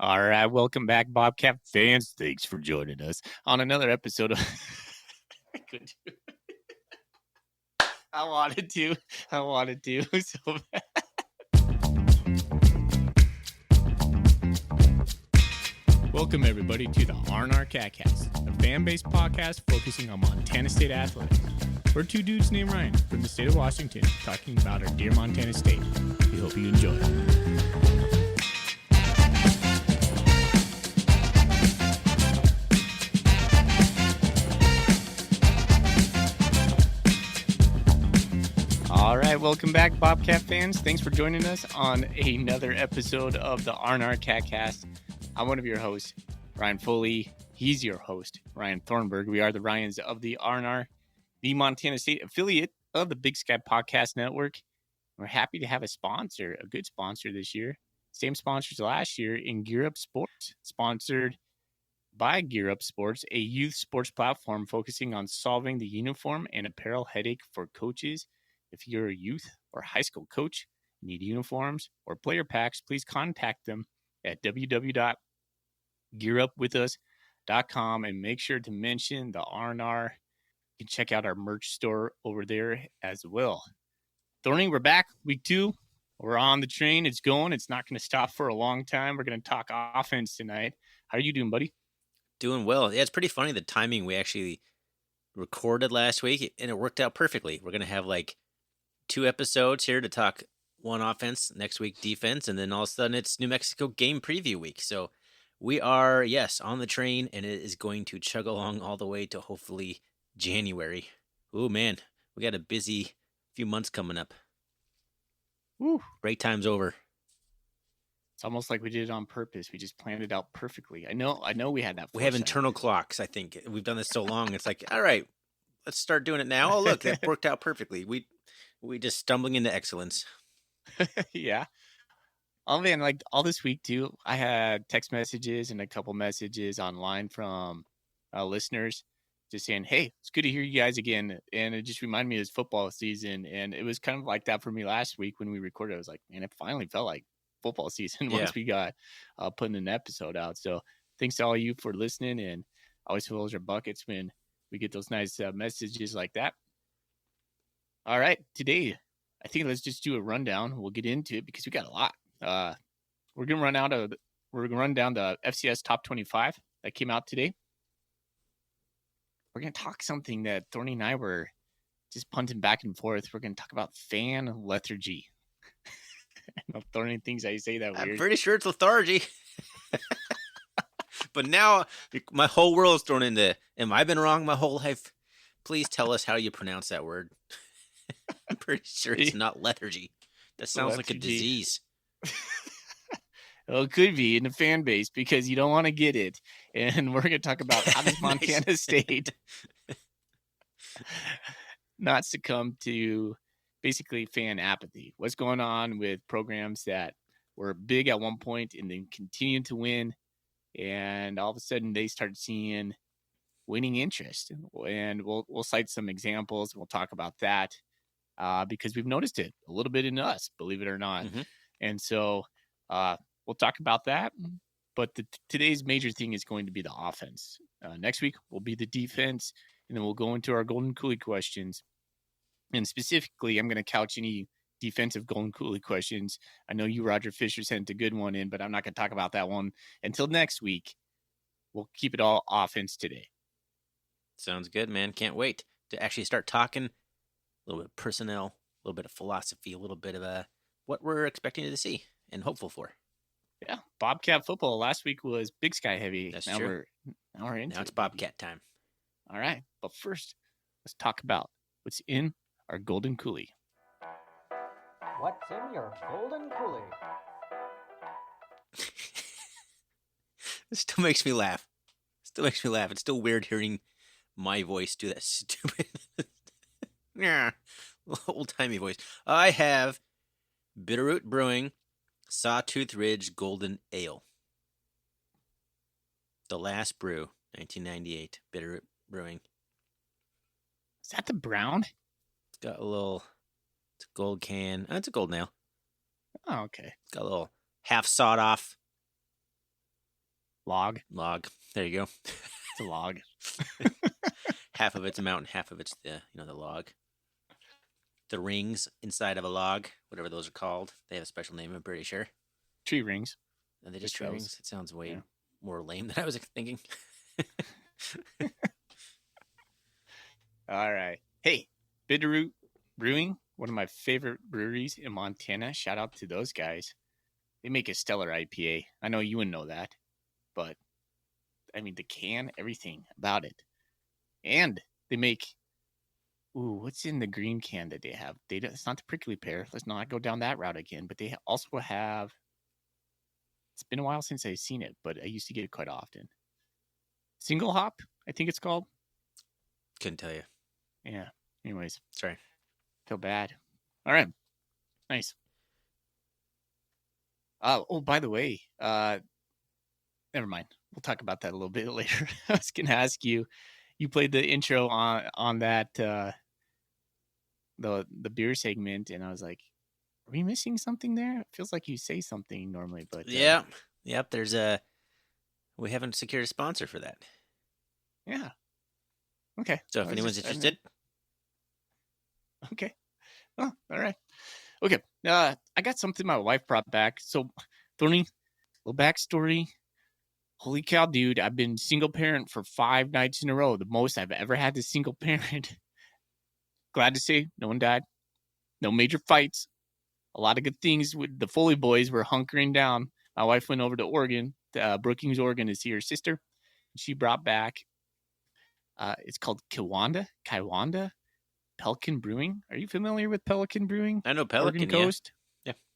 All right, welcome back, Bobcat fans. Thanks for joining us on another episode of. I couldn't do it. I wanted to so bad. Welcome everybody to the R&R.cast, a fan-based podcast focusing on Montana State athletics. We're two dudes named Ryan from the state of Washington talking about our dear Montana State. We hope you enjoy. All right, welcome back, Bobcat fans. Thanks for joining us on another episode of the R&R.cast. I'm one of your hosts, Ryan Foley. He's your host, Ryan Thornburg. We are the Ryans of the R&R, the Montana State affiliate of the Big Sky Podcast Network. We're happy to have a sponsor, a good sponsor this year. Same sponsors last year in Gear Up Sports, sponsored by Gear Up Sports, a youth sports platform focusing on solving the uniform and apparel headache for coaches. If you're a youth or high school coach, need uniforms or player packs, please contact them at www.gearupwithus.com and make sure to mention the R&R. You can check out our merch store over there as well. Thorny, we're back. Week 2. We're on the train. It's going. It's not going to stop for a long time. We're going to talk offense tonight. How are you doing, buddy? Doing well. Yeah, it's pretty funny the timing. We actually recorded last week, and it worked out perfectly. We're going to have like 2 episodes here to talk one offense, next week defense, and then all of a sudden it's New Mexico game preview week. So we are, yes, on the train, and it is going to chug along all the way to hopefully January. Oh, man, we got a busy few months coming up. Woo. Break time's over. It's almost like we did it on purpose. We just planned it out perfectly. I know we had that. We have internal clocks, I think. We've done this so long. It's like, all right, let's start doing it now. Oh, look, that worked out perfectly. We just stumbling into excellence. Yeah. Oh, man, like all this week, too, I had text messages and a couple messages online from listeners just saying, hey, it's good to hear you guys again. And it just reminded me of this football season. And it was kind of like that for me last week when we recorded. I was like, man, it finally felt like football season once we got putting an episode out. So thanks to all you for listening, and always fills our buckets when we get those nice messages like that. All right, today I think let's just do a rundown. We'll get into it because we got a lot. We're gonna run down the FCS top 25 that came out today. We're gonna talk something that Thorny and I were just punting back and forth. We're gonna talk about fan lethargy. I know Thorny thinks I say that weird. I'm pretty sure it's lethargy. But now my whole world is thrown into, am I been wrong my whole life? Please tell us how you pronounce that word. I'm pretty sure it's not lethargy. That sounds like a disease. Well, it could be in the fan base because you don't want to get it. And we're going to talk about how does Montana State not succumb to basically fan apathy. What's going on with programs that were big at one point and then continue to win, and all of a sudden they start seeing winning interest. And we'll cite some examples. We'll talk about that because we've noticed it a little bit in us, believe it or not. Mm-hmm. And so we'll talk about that. But today's major thing is going to be the offense. Next week will be the defense, and then we'll go into our Golden Coolie questions. And specifically, I'm going to couch any defensive Golden Coolie questions. I know you, Roger Fisher, sent a good one in, but I'm not going to talk about that one until next week. We'll keep it all offense today. Sounds good, man. Can't wait to actually start talking a little bit of personnel, a little bit of philosophy, a little bit of what we're expecting to see and hopeful for. Yeah, Bobcat football last week was Big Sky heavy. That's true. Now it's Bobcat time. All right, but first, let's talk about what's in our Golden Coolie. What's in your Golden Coolie? It still makes me laugh. It's still weird hearing my voice do that stupid, old-timey voice. I have Bitterroot Brewing Sawtooth Ridge Golden Ale. The Last Brew, 1998. Bitterroot Brewing. Is that the brown? It's got it's a gold can. Oh, it's a gold nail. Oh, okay. It's got a little half sawed off Log. Log. There you go. It's a log. Half of it's a mountain, half of it's the log. The rings inside of a log, whatever those are called. They have a special name, I'm pretty sure. Tree rings. Are they just Which tree those? rings? It sounds way Yeah. more lame than I was thinking. All right. Hey, Bitterroot Brewing, one of my favorite breweries in Montana. Shout out to those guys. They make a stellar IPA. I know you wouldn't know that, but I mean the can, everything about it. And they make what's in the green can that they have? It's not the prickly pear. Let's not go down that route again. But they also have. It's been a while since I've seen it, but I used to get it quite often. Single hop, I think it's called. Couldn't tell you. Yeah. Anyways, Sorry. feel bad. All right. Nice. By the way, never mind. We'll talk about that a little bit later. I was gonna ask you. You played the intro on that the beer segment, and I was like, "Are we missing something there?" It feels like you say something normally, but Yep. There's we haven't secured a sponsor for that. Yeah. Okay. So if anyone's interested, okay. Oh, all right. Okay. I got something my wife brought back. So, Thorny, little backstory. Holy cow, dude! I've been single parent for 5 nights in a row, the most I've ever had to single parent. Glad to say, no one died, no major fights, a lot of good things. With the Foley boys were hunkering down. My wife went over to Oregon, Brookings, Oregon, to see her sister. She brought back. It's called Kiwanda Pelican Brewing. Are you familiar with Pelican Brewing? I know Pelican. Oregon Coast.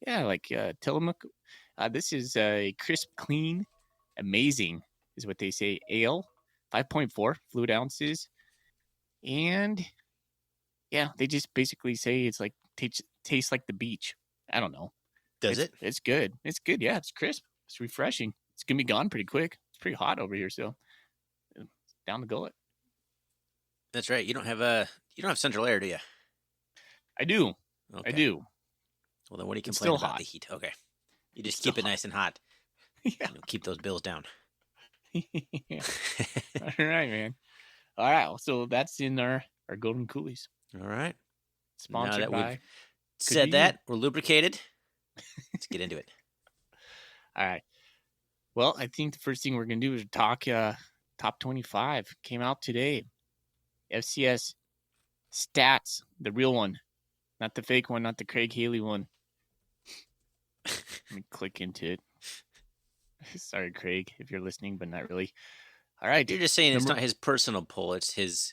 Yeah, like Tillamook. This is a crisp, clean, amazing, is what they say. Ale, 5.4 fluid ounces, and yeah, they just basically say it's like tastes like the beach. I don't know. Does it? It's good. It's good. Yeah, it's crisp. It's refreshing. It's gonna be gone pretty quick. It's pretty hot over here, so down the gullet. That's right. You don't have central air, do you? I do. Okay. I do. Well, then what do you It's complain still about hot. the heat? Okay. You just It's keep still it nice and hot. Yeah. Keep those bills down. Yeah. All right, man. All right. So that's in our Golden Coolies. All right. Sponsored now that by. we've said that, we're lubricated. Let's get into it. All right. Well, I think the first thing we're going to do is talk top 25. Came out today. FCS stats, the real one, not the fake one, not the Craig Haley one. Let me click into it. Sorry, Craig, if you're listening, but not really. All right. You're just saying it's not his personal poll. It's his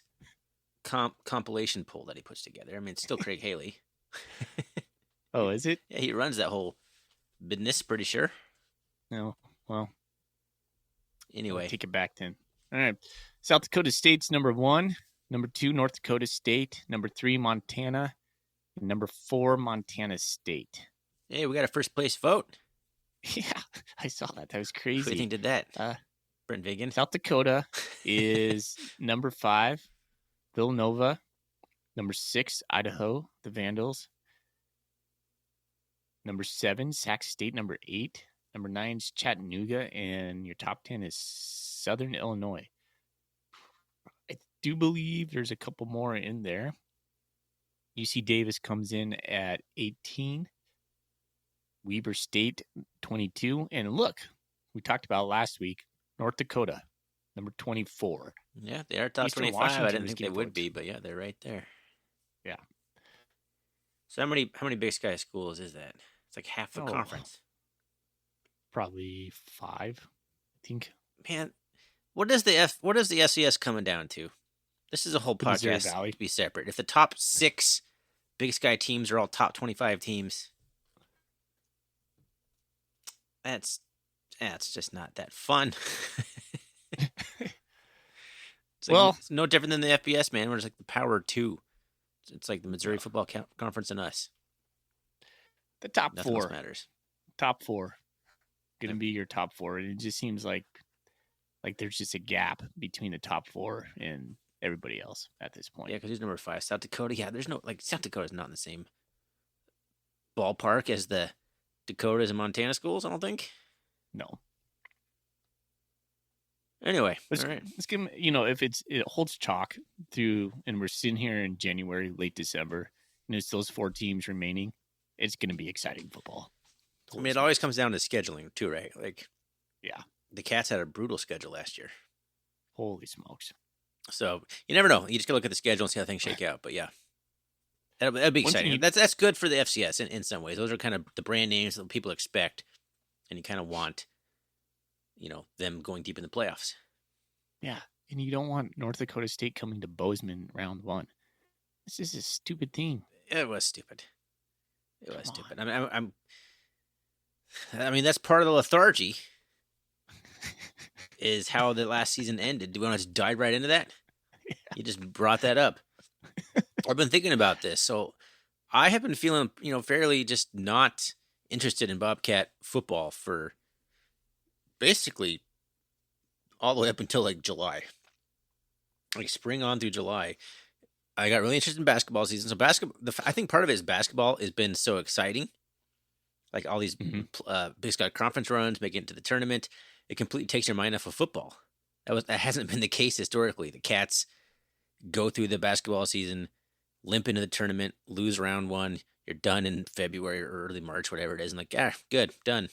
compilation poll that he puts together. I mean, it's still Craig Haley. Oh, is it? Yeah, he runs that whole business, pretty sure. No. Well. Anyway. I'll take it back then. All right. South Dakota State's number 1. Number 2, North Dakota State. Number 3, Montana. And number 4, Montana State. Hey, we got a first place vote. Yeah, I saw that. That was crazy. Who do you think did that? Brent Vigen. South Dakota is number 5, Villanova. Number 6, Idaho, the Vandals. Number 7, Sac State. Number 8. Number 9 is Chattanooga. And your top 10 is Southern Illinois. I do believe there's a couple more in there. UC Davis comes in at 18. Weber State, 22. And look, we talked about last week, North Dakota, number 24. Yeah, they are top Eastern 25. Washington I didn't think they would votes. be, but yeah, they're right there. Yeah. So how many Big Sky schools is that? It's like half the conference. Probably 5, I think. Man, what is the FCS coming down to? This is a whole podcast to be separate. If the top 6 Big Sky teams are all top 25 teams, that's just not that fun. It's no different than the FBS, man. Where it's like the Power 2. It's like the Missouri Football Conference and us. The top Nothing 4 else matters. Top 4 going to be your top 4, and it just seems like there's just a gap between the top 4 and everybody else at this point. Yeah, because who's number 5? South Dakota. Yeah, there's no South Dakota's not in the same ballpark as the Dakotas and Montana schools. I don't think. No. Anyway, Let's all right. let's give 'em, if it holds chalk through, and we're sitting here in January, late December, and it's those 4 teams remaining, it's going to be exciting football. I mean, it always comes down to scheduling too, right? Like, Yeah. the Cats had a brutal schedule last year. Holy smokes. So you never know. You just gotta look at the schedule and see how things shake out. But yeah, that'll be One thing exciting. That's good for the FCS in some ways. Those are kind of the brand names that people expect, and you kind of want, them going deep in the playoffs. Yeah, and you don't want North Dakota State coming to Bozeman round 1. This is a stupid thing. It was stupid. It was Come stupid. on. I mean, that's part of the lethargy. Is how the last season ended. Do we want to just dive right into that? Yeah. You just brought that up. I've been thinking about this. So I have been feeling, fairly just not interested in Bobcat football for basically all the way up until like July. Like spring on through July. I got really interested in basketball season. So I think part of it is basketball has been so exciting. Like all these Big Sky Conference runs, making it to the tournament. It completely takes your mind off of football. That hasn't been the case historically. The Cats go through the basketball season, limp into the tournament, lose round 1. You're done in February or early March, whatever it is, and good, done.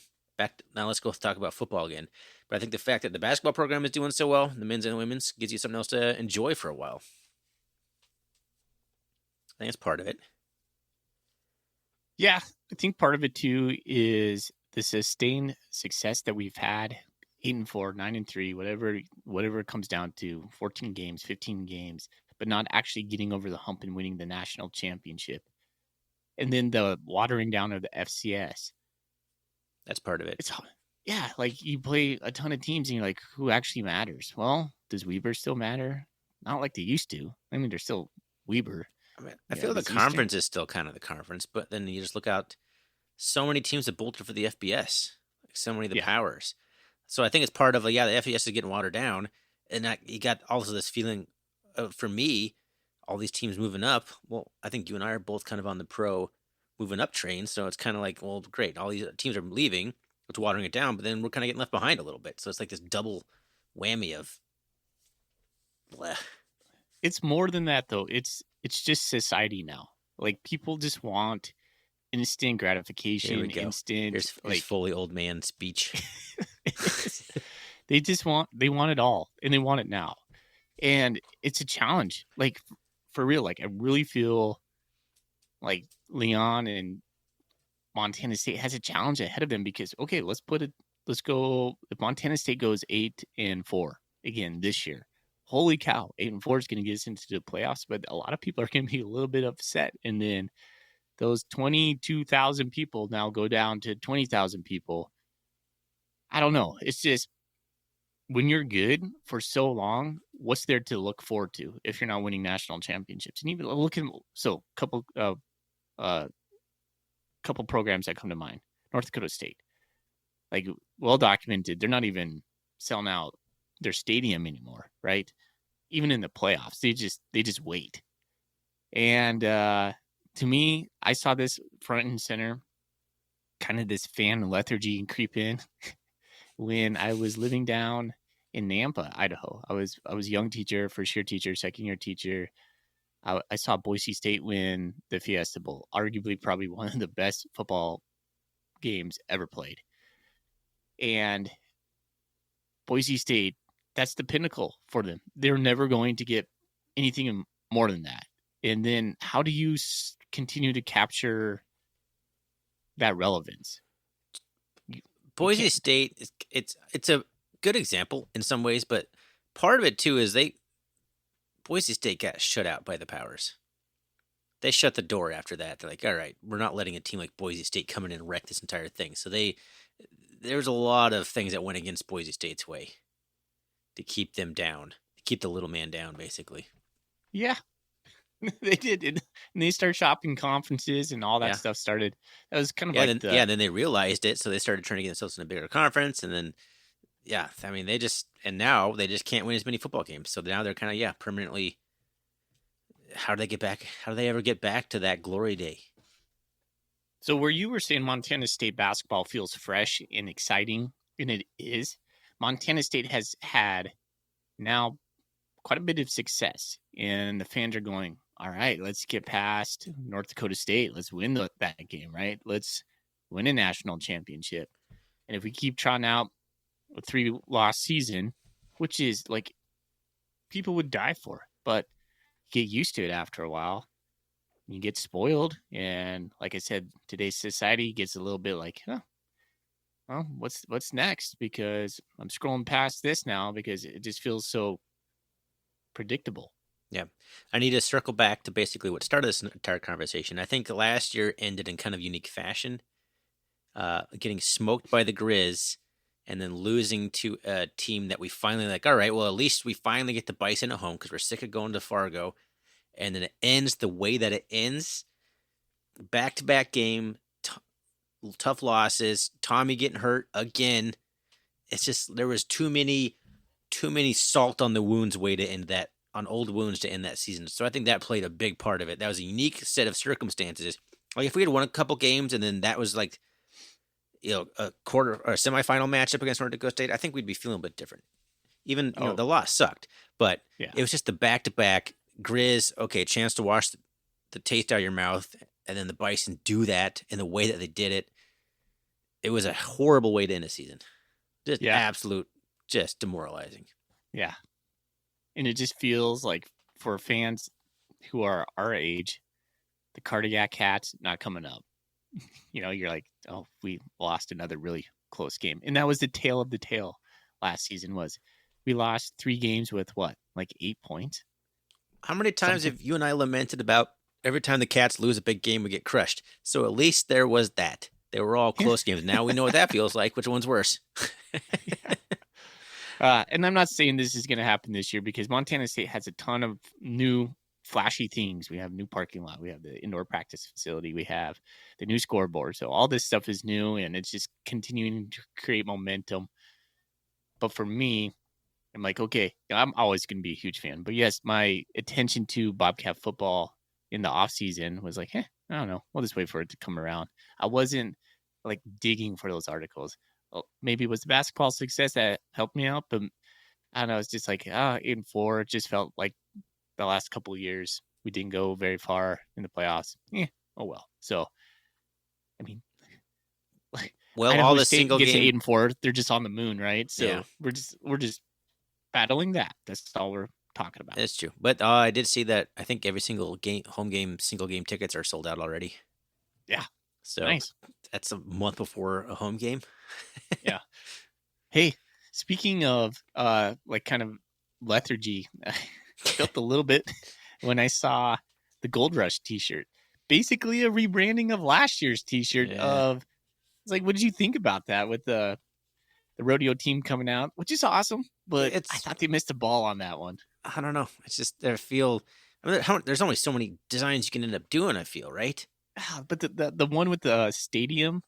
Now let's go talk about football again. But I think the fact that the basketball program is doing so well, the men's and the women's, gives you something else to enjoy for a while. I think it's part of it. Yeah, I think part of it too is the sustained success that we've had. 8-4, 9-3, whatever it comes down to, 14 games, 15 games, but not actually getting over the hump and winning the national championship. And then the watering down of the FCS. That's part of it. Like you play a ton of teams and you're like, who actually matters? Well, does Weber still matter? Not like they used to. I mean, they're still Weber. I mean, I feel the conference is still kind of the conference, but then you just look out, so many teams that bolted for the FBS, like so many of the powers. So I think it's part of the FBS is getting watered down, and you got also this feeling for me, all these teams moving up. Well, I think you and I are both kind of on the pro moving up train, so it's kind of like, well, great, all these teams are leaving, it's watering it down, but then we're kind of getting left behind a little bit. So it's like this double whammy of. Bleh. It's more than that, though. It's just society now. Like people just want instant gratification. Here we go. Instant. Here's fully old man speech. They want it all, and they want it now, and it's a challenge. Like for real. Like I really feel like Leon and Montana State has a challenge ahead of them because let's go. If Montana State goes 8-4 again this year, holy cow, 8-4 is going to get us into the playoffs. But a lot of people are going to be a little bit upset, and then those 22,000 people now go down to 20,000 people. I don't know. It's just when you're good for so long, what's there to look forward to if you're not winning national championships? And even couple programs that come to mind. North Dakota State, like well documented, they're not even selling out their stadium anymore, right? Even in the playoffs, they just wait. And to me, I saw this front and center, kind of this fan lethargy creep in when I was living down in Nampa, Idaho. I was a young teacher, first year teacher, second year teacher. I saw Boise State win the Fiesta Bowl, arguably probably one of the best football games ever played. And Boise State, that's the pinnacle for them. They're never going to get anything more than that. And then how do you continue to capture that relevance? Boise State, it's a good example in some ways, but part of it too is Boise State got shut out by the powers. They shut the door after that. They're like, all right, we're not letting a team like Boise State come in and wreck this entire thing. So there's a lot of things that went against Boise State's way to keep them down, to keep the little man down, basically. Yeah, they did. And they started shopping conferences and all that stuff started. That was kind of then they realized it. So they started trying to get themselves in a bigger conference. And then, I mean, now they just can't win as many football games. So now they're kind of, permanently. How do they get back? How do they ever get back to that glory day? So where you were saying Montana State basketball feels fresh and exciting, and it is, Montana State has had now quite a bit of success, and the fans are going, all right, let's get past North Dakota State. Let's win that game, right? Let's win a national championship. And if we keep trotting out a 3-loss season, which is like people would die for, but get used to it after a while. You get spoiled, and like I said, today's society gets a little bit like, well, what's next? Because I'm scrolling past this now because it just feels so predictable. Yeah. I need to circle back to basically what started this entire conversation. I think last year ended in kind of unique fashion, getting smoked by the Grizz and then losing to a team that we finally like, all right, well, at least we finally get the Bison at home because we're sick of going to Fargo. And then it ends the way that it ends. Back-to-back game, tough losses, Tommy getting hurt again. It's just there was too many salt on the wounds way to end that, on old wounds to end that season. So I think that played a big part of it. That was a unique set of circumstances. Like if we had won a couple games and then that was like, a quarter or a semifinal matchup against North Dakota State, I think we'd be feeling a bit different. Even the loss sucked, but it was just the back-to-back Grizz. Okay, chance to wash the taste out of your mouth, and then the Bison do that in the way that they did it. It was a horrible way to end a season. Just absolute, just demoralizing. Yeah. And it just feels like for fans who are our age, the cardiac cat's not coming up. You're like, oh, we lost another really close game. And that was the tail of the tail last season was we lost 3 games with what, like 8 points? How many times have you and I lamented about every time the Cats lose a big game, we get crushed? So at least there was that. They were all close games. Now we know what that feels like. Which one's worse? And I'm not saying this is going to happen this year because Montana State has a ton of new flashy things. We have new parking lot. We have the indoor practice facility. We have the new scoreboard. So all this stuff is new, and it's just continuing to create momentum. But for me, I'm like, okay, I'm always going to be a huge fan. But yes, my attention to Bobcat football in the off season was like, I don't know. We'll just wait for it to come around. I wasn't like digging for those articles. Well, maybe it was the basketball success that helped me out, but I don't know. It's just like 8-4. It just felt like the last couple of years we didn't go very far in the playoffs. Oh well. So, I mean, well, Idaho all the State single gets game 8-4. They're just on the moon, right? So Yeah. we're just battling that. That's all we're talking about. That's true. But I did see that I think every single game, home game, single game tickets are sold out already. Yeah. So nice. That's a month before a home game. Yeah. Hey, speaking of like kind of lethargy, I felt a little bit when I saw the Gold Rush t-shirt. Basically a rebranding of last year's t-shirt of it's like, what did you think about that with the rodeo team coming out, which is awesome, but I thought they missed the ball on that one. I don't know. It's just there's only so many designs you can end up doing, I feel, right? But the one with the stadium,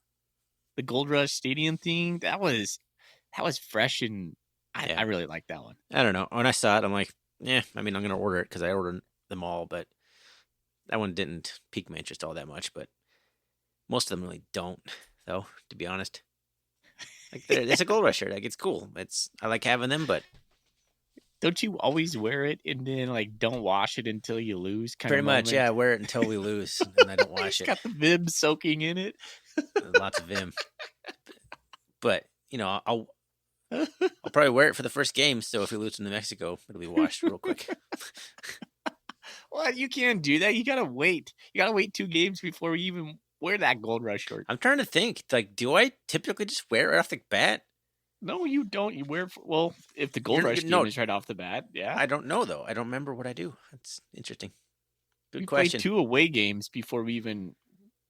the Gold Rush Stadium thing, that was fresh, and I really like that one. I don't know. When I saw it, I'm like, I'm going to order it because I ordered them all, but that one didn't pique my interest all that much. But most of them really don't, though, to be honest. Like, it's a Gold Rush shirt. Like, it's cool. I like having them, but don't you always wear it and then like don't wash it until you lose? Pretty much, yeah. I wear it until we lose, and I don't wash it. Got the Vim soaking in it. Lots of Vim. But I'll probably wear it for the first game. So if we lose to New Mexico, it'll be washed real quick. Well, you can't do that. You gotta wait. You gotta wait 2 games before we even wear that Gold Rush shirt. I'm trying to think. Like, do I typically just wear it off the bat? No, you don't. You wear if the Gold Rush game is right off the bat. Yeah, I don't know though. I don't remember what I do. That's interesting. Good question. We played 2 away games before we even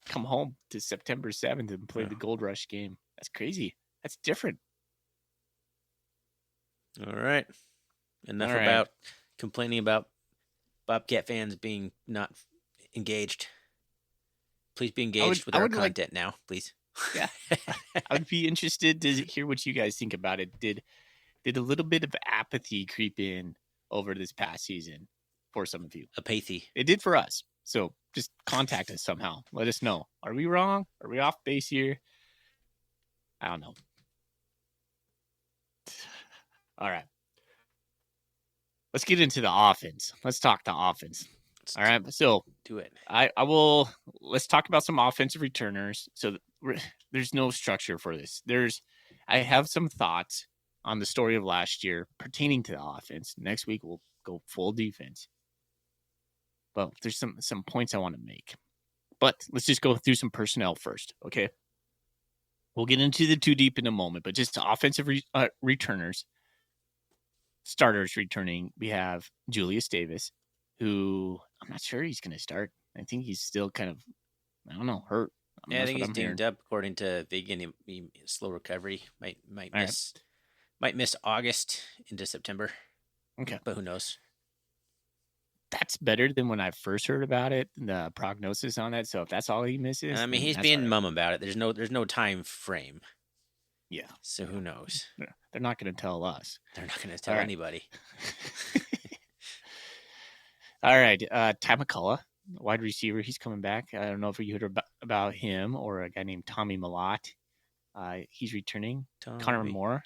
come home to September 7th and play the Gold Rush game. That's crazy. That's different. All right. Enough about complaining about Bobcat fans being not engaged. Please be engaged with our content now, please. Yeah. I would be interested to hear what you guys think about it. Did a little bit of apathy creep in over this past season for some of you? Apathy. It did for us. So just contact us somehow. Let us know. Are we wrong? Are we off base here? I don't know. All right. let's get into the offense. Let's talk the offense. Let's All right. So do it. let's talk about some offensive returners. So there's no structure for this. I have some thoughts on the story of last year pertaining to the offense. Next week we'll go full defense. But there's some points I want to make. But let's just go through some personnel first, okay? We'll get into the too deep in a moment, but just offensive returners, starters returning. We have Julius Davis, who I'm not sure he's going to start. I think he's still kind of, I don't know, hurt. Yeah, I That's think what he's I'm dinged hearing. up. According to Vegan, he slow recovery. Might All right. miss August into September. Okay. But who knows? That's better than when I first heard about it, the prognosis on it. So if that's all he misses, I mean, then he's that's all being right. mum about it. There's no time frame. Yeah. So who knows? They're not going to tell us. They're not going to tell right. anybody. All right. Ty McCullough, wide receiver. He's coming back. I don't know if you heard about him or a guy named Tommy Malott. He's returning. Connor Moore,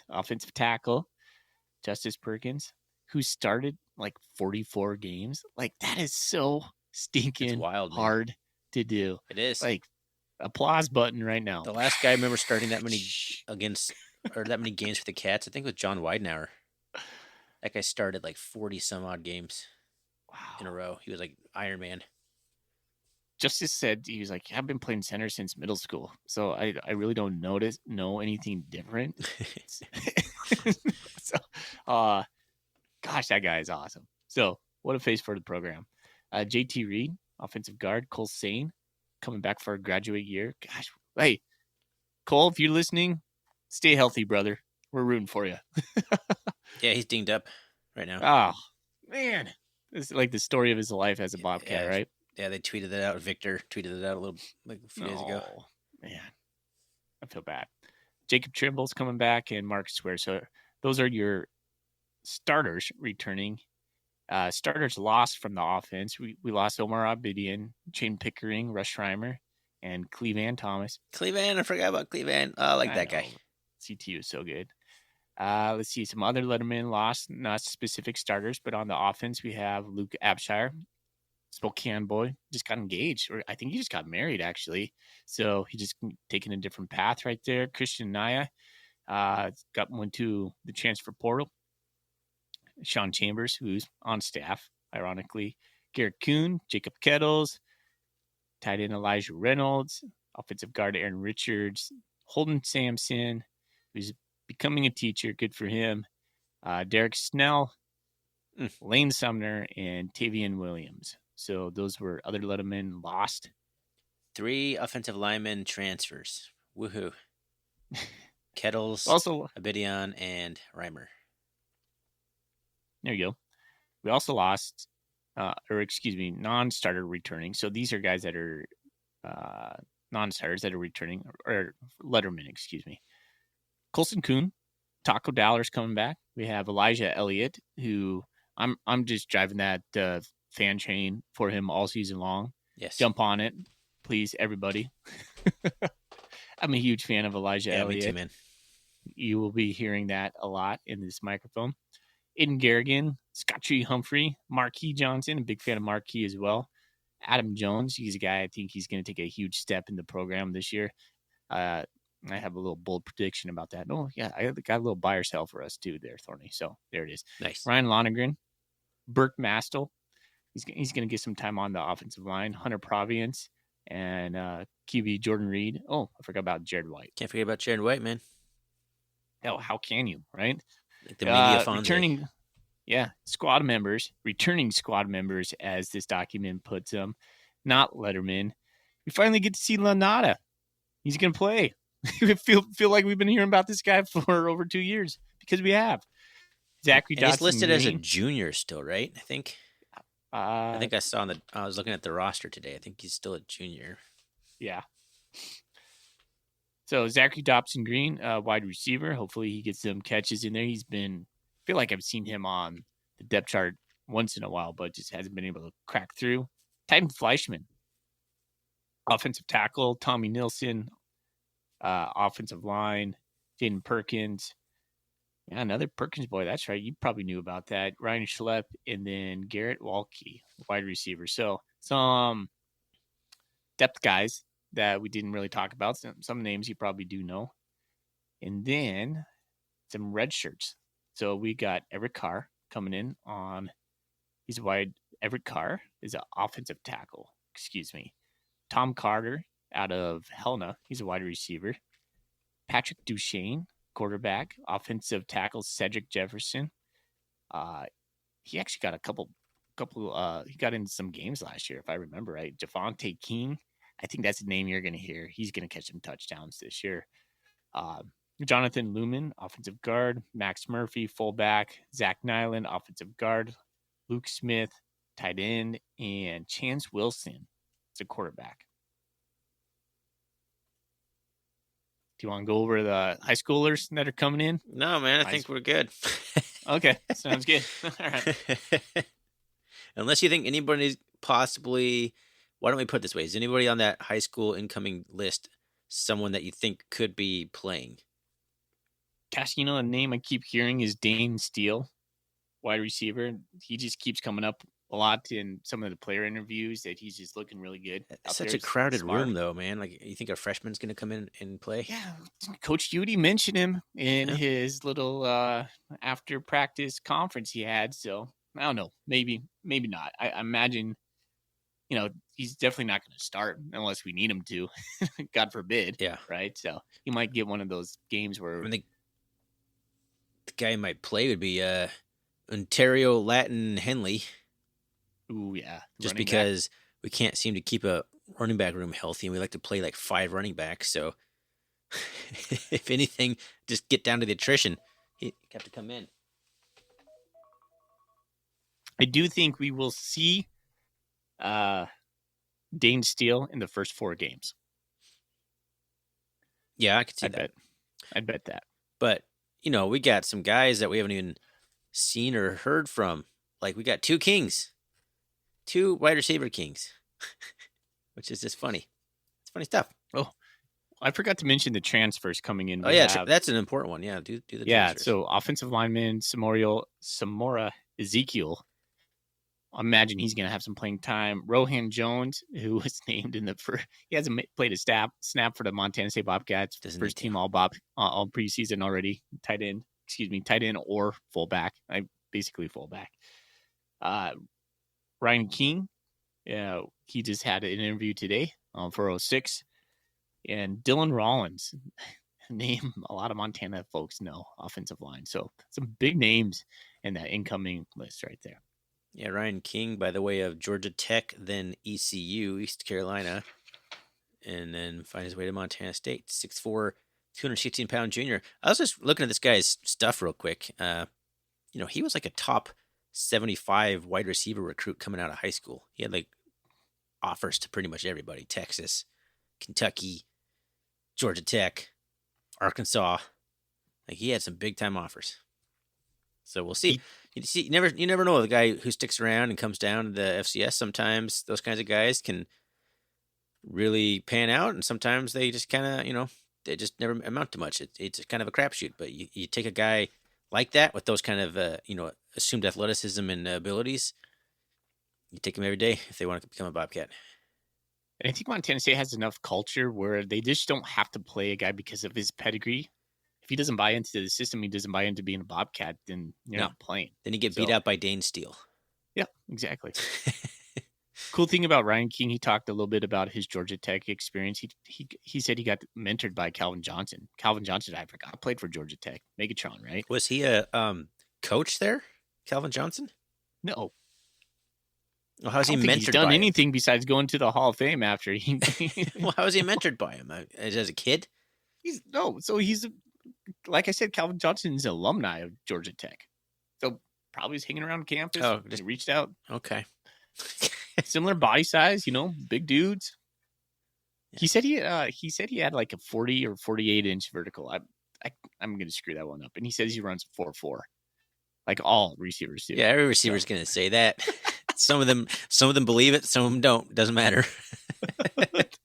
offensive tackle. Justice Perkins, who started like 44 games. Like, that is so stinking wild, man. hard to do. It is. Like, applause button right now. The last guy I remember starting that many games for the Cats, I think, was John Weidenauer. That guy started like 40 some odd games in a row. He was like Iron Man. Justice said he was like, I've been playing center since middle school, so I really don't know anything different. So, gosh, that guy is awesome. So, what a face for the program. JT Reed, offensive guard. Cole Sane, coming back for a graduate year. Gosh, hey, Cole, if you're listening, stay healthy, brother. We're rooting for you. Yeah, he's dinged up right now. Oh, man. It's like the story of his life as a Bobcat, right? Yeah, they tweeted that out. Victor tweeted it out a few days ago. Man, I feel bad. Jacob Trimble's coming back and Marcus Ware. So those are your starters returning. Starters lost from the offense. We lost Omar Abidian, Shane Pickering, Rush Schreimer, and Cleveland Thomas. I forgot about Cleveland. I like that guy. CTU is so good. Let's see. Some other lettermen lost, not specific starters, but on the offense, we have Luke Abshire, Spokane boy, just got engaged, or I think he just got married, actually. So he just taking a different path right there. Christian Naya got one to the transfer portal. Sean Chambers, who's on staff, ironically. Garrett Kuhn, Jacob Kettles, tight end Elijah Reynolds, offensive guard Aaron Richards, Holden Sampson, who's becoming a teacher. Good for him. Derek Snell, Lane Sumner, and Tavian Williams. So those were other lettermen lost. 3 offensive linemen transfers. Woohoo. Kettles, also Abidian, and Reimer. There you go. We also lost, non-starter returning. So these are guys that are non-starters that are returning, or lettermen, Colson Kuhn, Taco Dallar's coming back. We have Elijah Elliott, who I'm just driving that fan chain for him all season long. Yes. Jump on it, please, everybody. I'm a huge fan of Elijah Elliott. Me too, man. You will be hearing that a lot in this microphone. Aiden Garrigan, Scott Tree Humphrey, Marquis Johnson, a big fan of Marquis as well. Adam Jones, he's a guy I think he's going to take a huge step in the program this year. I have a little bold prediction about that. Oh, yeah, I got a little buy or sell for us too there, Thorny. So there it is. Nice. Ryan Lonergan, Burke Mastel. He's going to get some time on the offensive line. Hunter Provience and QB Jordan Reed. Oh, I forgot about Jared White. Can't forget about Jared White, man. Hell, how can you, right? Like the media Fonzie. Returning squad members, as this document puts them, not lettermen. We finally get to see Lanata. He's going to play. feel like we've been hearing about this guy for over 2 years, because we have. Zachary Dotson. He's listed as a junior still, right? I think I saw I was looking at the roster today. I think he's still a junior. Yeah. So Zachary Dobson Green, wide receiver. Hopefully he gets some catches in there. I feel like I've seen him on the depth chart once in a while, but just hasn't been able to crack through. Titan Fleischman, offensive tackle. Tommy Nilsson, offensive line. Jaden Perkins. Yeah, another Perkins boy. That's right. You probably knew about that. Ryan Schlepp and then Garrett Walke, wide receiver. So some depth guys that we didn't really talk about. Some names you probably do know. And then some red shirts. So we got Everett Carr coming in on. He's a wide. Everett Carr is an offensive tackle. Excuse me. Tom Carter out of Helena. He's a wide receiver. Patrick Duchesne, quarterback. Offensive tackle Cedric Jefferson. He actually got a couple. He got into some games last year, if I remember right. Javonte King. I think that's the name you're going to hear. He's going to catch some touchdowns this year. Jonathan Lumen, offensive guard. Max Murphy, fullback. Zach Nyland, offensive guard. Luke Smith, tight end. And Chance Wilson is a quarterback. Do you want to go over the high schoolers that are coming in? No, man, I think we're good. Okay, sounds good. All right. Unless you think anybody's possibly, why don't we put it this way? Is anybody on that high school incoming list someone that you think could be playing? Gosh, a name I keep hearing is Dane Steele, wide receiver. He just keeps coming up a lot in some of the player interviews that he's just looking really good. Such a crowded room, though, man. Like, you think a freshman's going to come in and play? Yeah, Coach Judy mentioned him in his little after practice conference he had. So I don't know, maybe not. I imagine, he's definitely not going to start unless we need him to. God forbid. Yeah. Right. So he might get one of those games where the guy who might play would be Ontario Latin Henley. Ooh, yeah. Just because we can't seem to keep a running back room healthy, and we like to play like 5 running backs. So if anything, just get down to the attrition. He have to come in. I do think we will see Dane Steele in the first 4 games. Yeah, I could see that. I'd bet that. But, we got some guys that we haven't even seen or heard from. Like, we got 2 kings. 2 wide receiver kings, which is just funny. It's funny stuff. Oh, I forgot to mention the transfers coming in. Oh, yeah, that's an important one. Yeah, do the transfers. So offensive lineman Samora Ezekiel. I imagine he's going to have some playing time. Rohan Jones, who was named in the first, he hasn't played a snap for the Montana State Bobcats. First team all preseason already. Tight end or fullback. Basically fullback. Ryan King, he just had an interview today for 06. And Dylan Rollins, name a lot of Montana folks know, offensive line. So some big names in that incoming list right there. Yeah, Ryan King, by the way of Georgia Tech, then ECU, East Carolina, and then find his way to Montana State. 6'4", 216-pound junior. I was just looking at this guy's stuff real quick. He was like a top 75 wide receiver recruit coming out of high school. He had like offers to pretty much everybody: Texas, Kentucky, Georgia Tech, Arkansas. Like, he had some big time offers. So we'll see. You never know the guy who sticks around and comes down to the FCS. Sometimes those kinds of guys can really pan out, and sometimes they just kind of, they just never amount to much. It's kind of a crapshoot. But you take a guy like that with those kind of assumed athleticism and abilities, you take them every day if they want to become a Bobcat. And I think Montana State has enough culture where they just don't have to play a guy because of his pedigree. If he doesn't buy into the system, he doesn't buy into being a Bobcat, then you're not playing. Then you get beat out by Dane Steele. Yeah, exactly. Cool thing about Ryan King, he talked a little bit about his Georgia Tech experience. He said he got mentored by Calvin Johnson. Calvin Johnson, I forgot, played for Georgia Tech. Megatron, right? Was he a coach there, Calvin Johnson? No. Well, how was he mentored? He's done anything besides going to the Hall of Fame after he. Well, how was he mentored by him as a kid? He's like I said, Calvin Johnson is an alumni of Georgia Tech, so probably he's hanging around campus. Oh, just reached out. Okay. Similar body size, big dudes. Yeah. He said he had like a 40 or 48 inch vertical. I'm gonna screw that one up. And he says he runs 4.4, like all receivers do. Yeah, every receiver's gonna say that. Some of them believe it, some of them don't. Doesn't matter.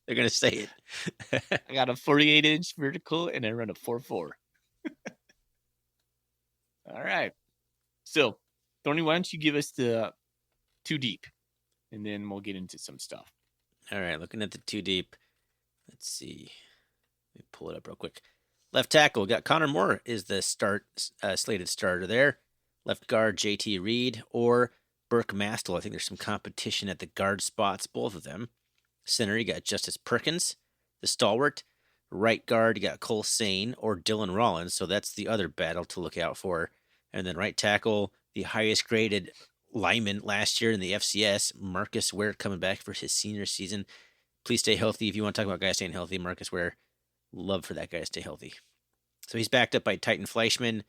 They're gonna say it. I got a 48 inch vertical and I run a 4.4. All right. So, Thorny, why don't you give us the Too Deep, and then we'll get into some stuff. All right, looking at the Too Deep. Let's see. Let me pull it up real quick. Left tackle, got Connor Moore is the slated starter there. Left guard, JT Reed or Burke Mastel. I think there's some competition at the guard spots, both of them. Center, you got Justice Perkins, the stalwart. Right guard, you got Cole Sane or Dylan Rollins. So that's the other battle to look out for. And then right tackle, the highest graded lineman last year in the FCS, Marcus Ware, coming back for his senior season. Please stay healthy. If you want to talk about guys staying healthy, Marcus Ware, love for that guy to stay healthy. So he's backed up by Titan Fleischman,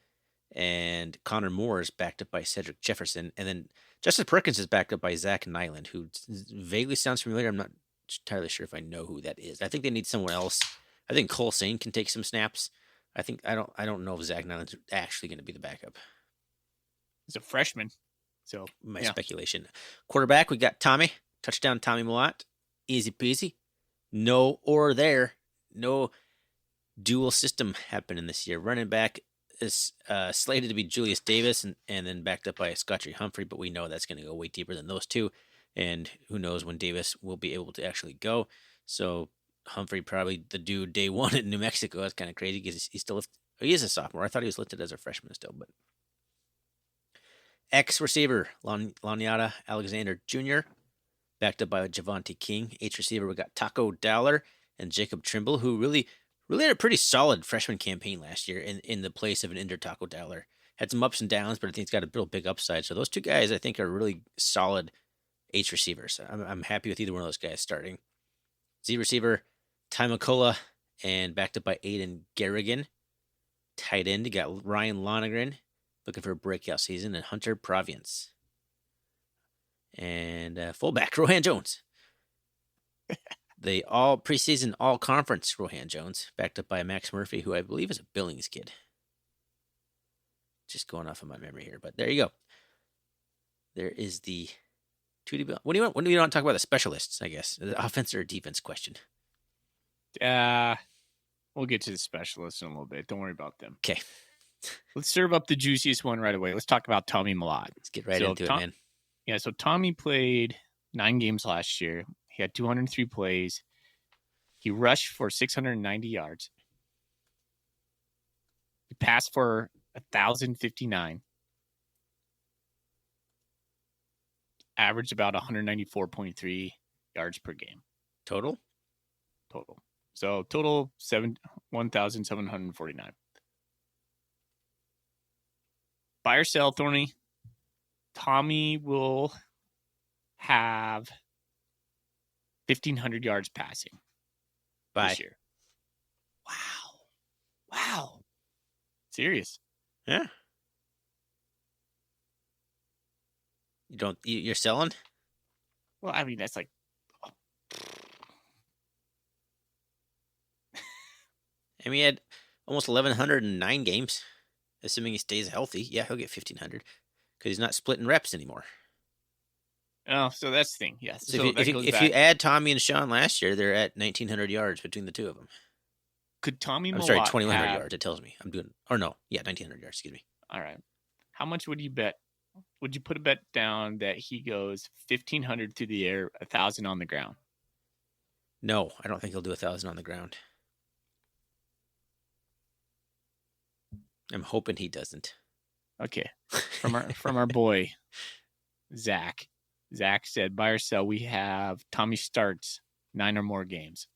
and Connor Moore is backed up by Cedric Jefferson. And then Justice Perkins is backed up by Zach Nyland, who vaguely sounds familiar. I'm not entirely sure if I know who that is. I think they need someone else. I think Cole Sane can take some snaps. I don't know if Zach Nyland's actually going to be the backup. He's a freshman. So my speculation. Quarterback, we got Tommy. Touchdown Tommy Millott. Easy peasy. No or there. No dual system happening this year. Running back is slated to be Julius Davis and then backed up by Scottree Humphrey, but we know that's going to go way deeper than those two. And who knows when Davis will be able to actually go. So Humphrey probably the dude day one in New Mexico. That's kind of crazy because he is a sophomore. I thought he was listed as a freshman still, but X receiver Lanyata Alexander Jr. backed up by Javonte King. H receiver we got Taco Dowler and Jacob Trimble, who really had a pretty solid freshman campaign last year in the place of an Ender Taco Dowler. Had some ups and downs, but I think he's got a real big upside. So those two guys I think are really solid H receivers. I'm happy with either one of those guys starting. Z receiver Ty McCullough and backed up by Aiden Garrigan. Tight end, you got Ryan Lonergan looking for a breakout season, and Hunter Provience. And fullback Rohan Jones. The all preseason all conference Rohan Jones, backed up by Max Murphy, who I believe is a Billings kid. Just going off of my memory here, but there you go. There is the 2D. What do you want? When do you want to talk about the specialists? I guess the offense or defense question. We'll get to the specialists in a little bit. Don't worry about them. Okay. Let's serve up the juiciest one right away. Let's talk about Tommy Millott. Let's get right into it, man. Yeah, so Tommy played 9 games last year. He had 203 plays. He rushed for 690 yards. He passed for 1,059. Averaged about 194.3 yards per game. Total. So total 1,749. Buy or sell, Thorny. Tommy will have 1,500 yards passing this year. Wow. Serious. Yeah. You're selling? Well, I mean, that's like... I mean, he had almost 1,109 games. Assuming he stays healthy, yeah, he'll get 1,500 because he's not splitting reps anymore. Oh, so that's the thing. Yeah. So if you add Tommy and Sean last year, they're at 1,900 yards between the two of them. Could Tommy I'm Millott sorry, 2,100 yards. It tells me I'm doing. Or no, yeah, 1,900 yards. Excuse me. All right. How much would you bet? Would you put a bet down that he goes 1,500 through the air, 1,000 on the ground? No, I don't think he'll do 1,000 on the ground. I'm hoping he doesn't. Okay. From our boy Zach. Zach said, buy or sell, we have Tommy starts 9 or more games.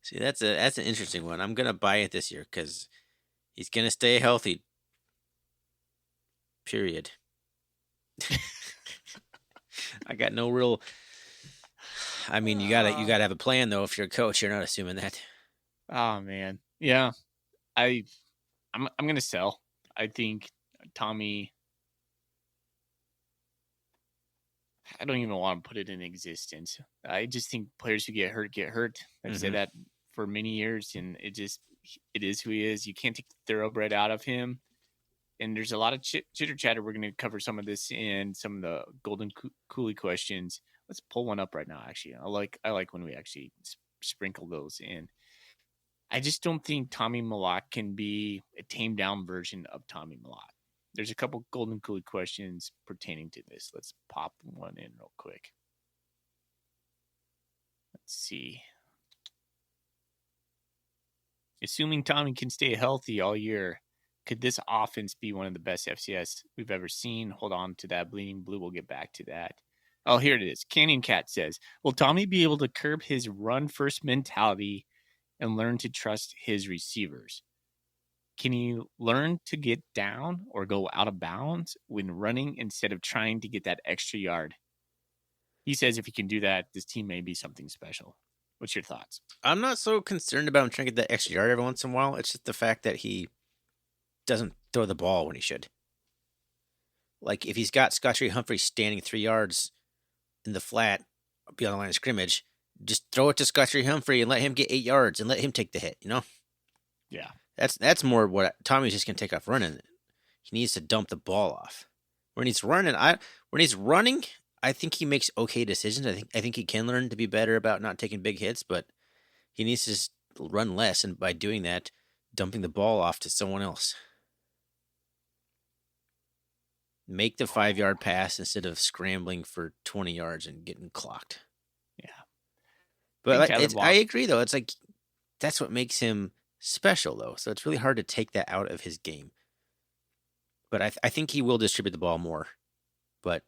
See, that's an interesting one. I'm gonna buy it this year because he's gonna stay healthy. Period. I got no real. I mean, you gotta have a plan though. If you're a coach, you're not assuming that. Oh man, yeah. I'm gonna sell. I think Tommy. I don't even want to put it in existence. I just think players who get hurt. I've said that for many years, and it is who he is. You can't take the thoroughbred out of him. And there's a lot of chitter chatter. We're going to cover some of this in some of the Golden Coolie questions. Let's pull one up right now. Actually, I like when we actually sprinkle those in. I just don't think Tommy Millott can be a tamed down version of Tommy Millott. there's a couple Golden Coolie questions pertaining to this. Let's pop one in real quick. Let's see. Assuming Tommy can stay healthy all year, could this offense be one of the best FCS we've ever seen? Hold on to that, Bleeding Blue. We'll get back to that. Oh, here it is. Canyon Cat says, will Tommy be able to curb his run-first mentality and learn to trust his receivers? Can he learn to get down or go out of bounds when running instead of trying to get that extra yard? He says if he can do that, this team may be something special. What's your thoughts? I'm not so concerned about him trying to get that extra yard every once in a while. It's just the fact that he doesn't throw the ball when he should. Like, if he's got Scotty Humphrey standing 3 yards in the flat beyond the line of scrimmage, just throw it to Scotty Humphrey and let him get 8 yards and let him take the hit, Yeah. That's more what Tommy's just going to take off running. He needs to dump the ball off. When he's running, I think he makes okay decisions. I think he can learn to be better about not taking big hits, but he needs to just run less, and by doing that, dumping the ball off to someone else. Make the 5-yard pass instead of scrambling for 20 yards and getting clocked. Yeah. But I agree, though. It's like that's what makes him special, though. So it's really hard to take that out of his game. But I think he will distribute the ball more. But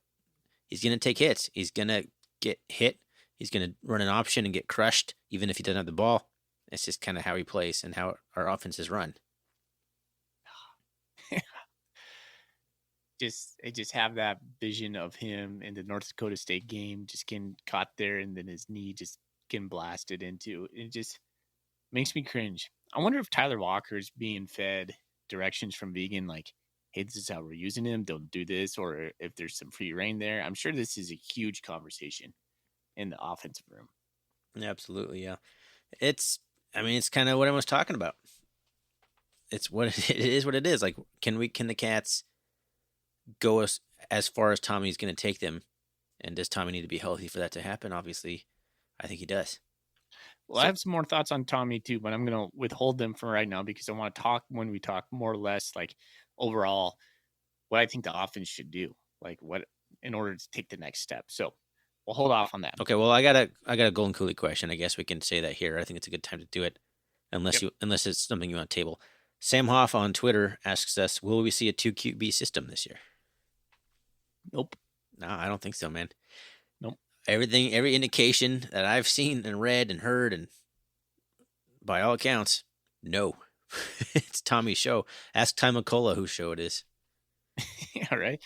he's going to take hits. He's going to get hit. He's going to run an option and get crushed, even if he doesn't have the ball. It's just kind of how he plays and how our offense is run. I just have that vision of him in the North Dakota State game, just getting caught there and then his knee just getting blasted into. It just makes me cringe. I wonder if Tyler Walker's being fed directions from Vegan, like, hey, this is how we're using him. Don't do this. Or if there's some free reign there. I'm sure this is a huge conversation in the offensive room. Absolutely, yeah. It's kind of what I was talking about. It's what it is. What it is. Like, can the Cats go as far as Tommy's going to take them? And does Tommy need to be healthy for that to happen? Obviously, I think he does. Well, I have some more thoughts on Tommy too, but I'm going to withhold them for right now because I want to talk when we talk more or less like overall what I think the offense should do, like what in order to take the next step. So we'll hold off on that. Okay. Well, I got a Golden Coolie question. I guess we can say that here. I think it's a good time to do it, unless it's something you want to table. Sam Hoff on Twitter asks us, will we see a 2 QB system this year? Nope. No, I don't think so, man. Nope. Every indication that I've seen and read and heard, and by all accounts, no. It's Tommy's show. Ask Ty McCullough whose show it is. Yeah, right.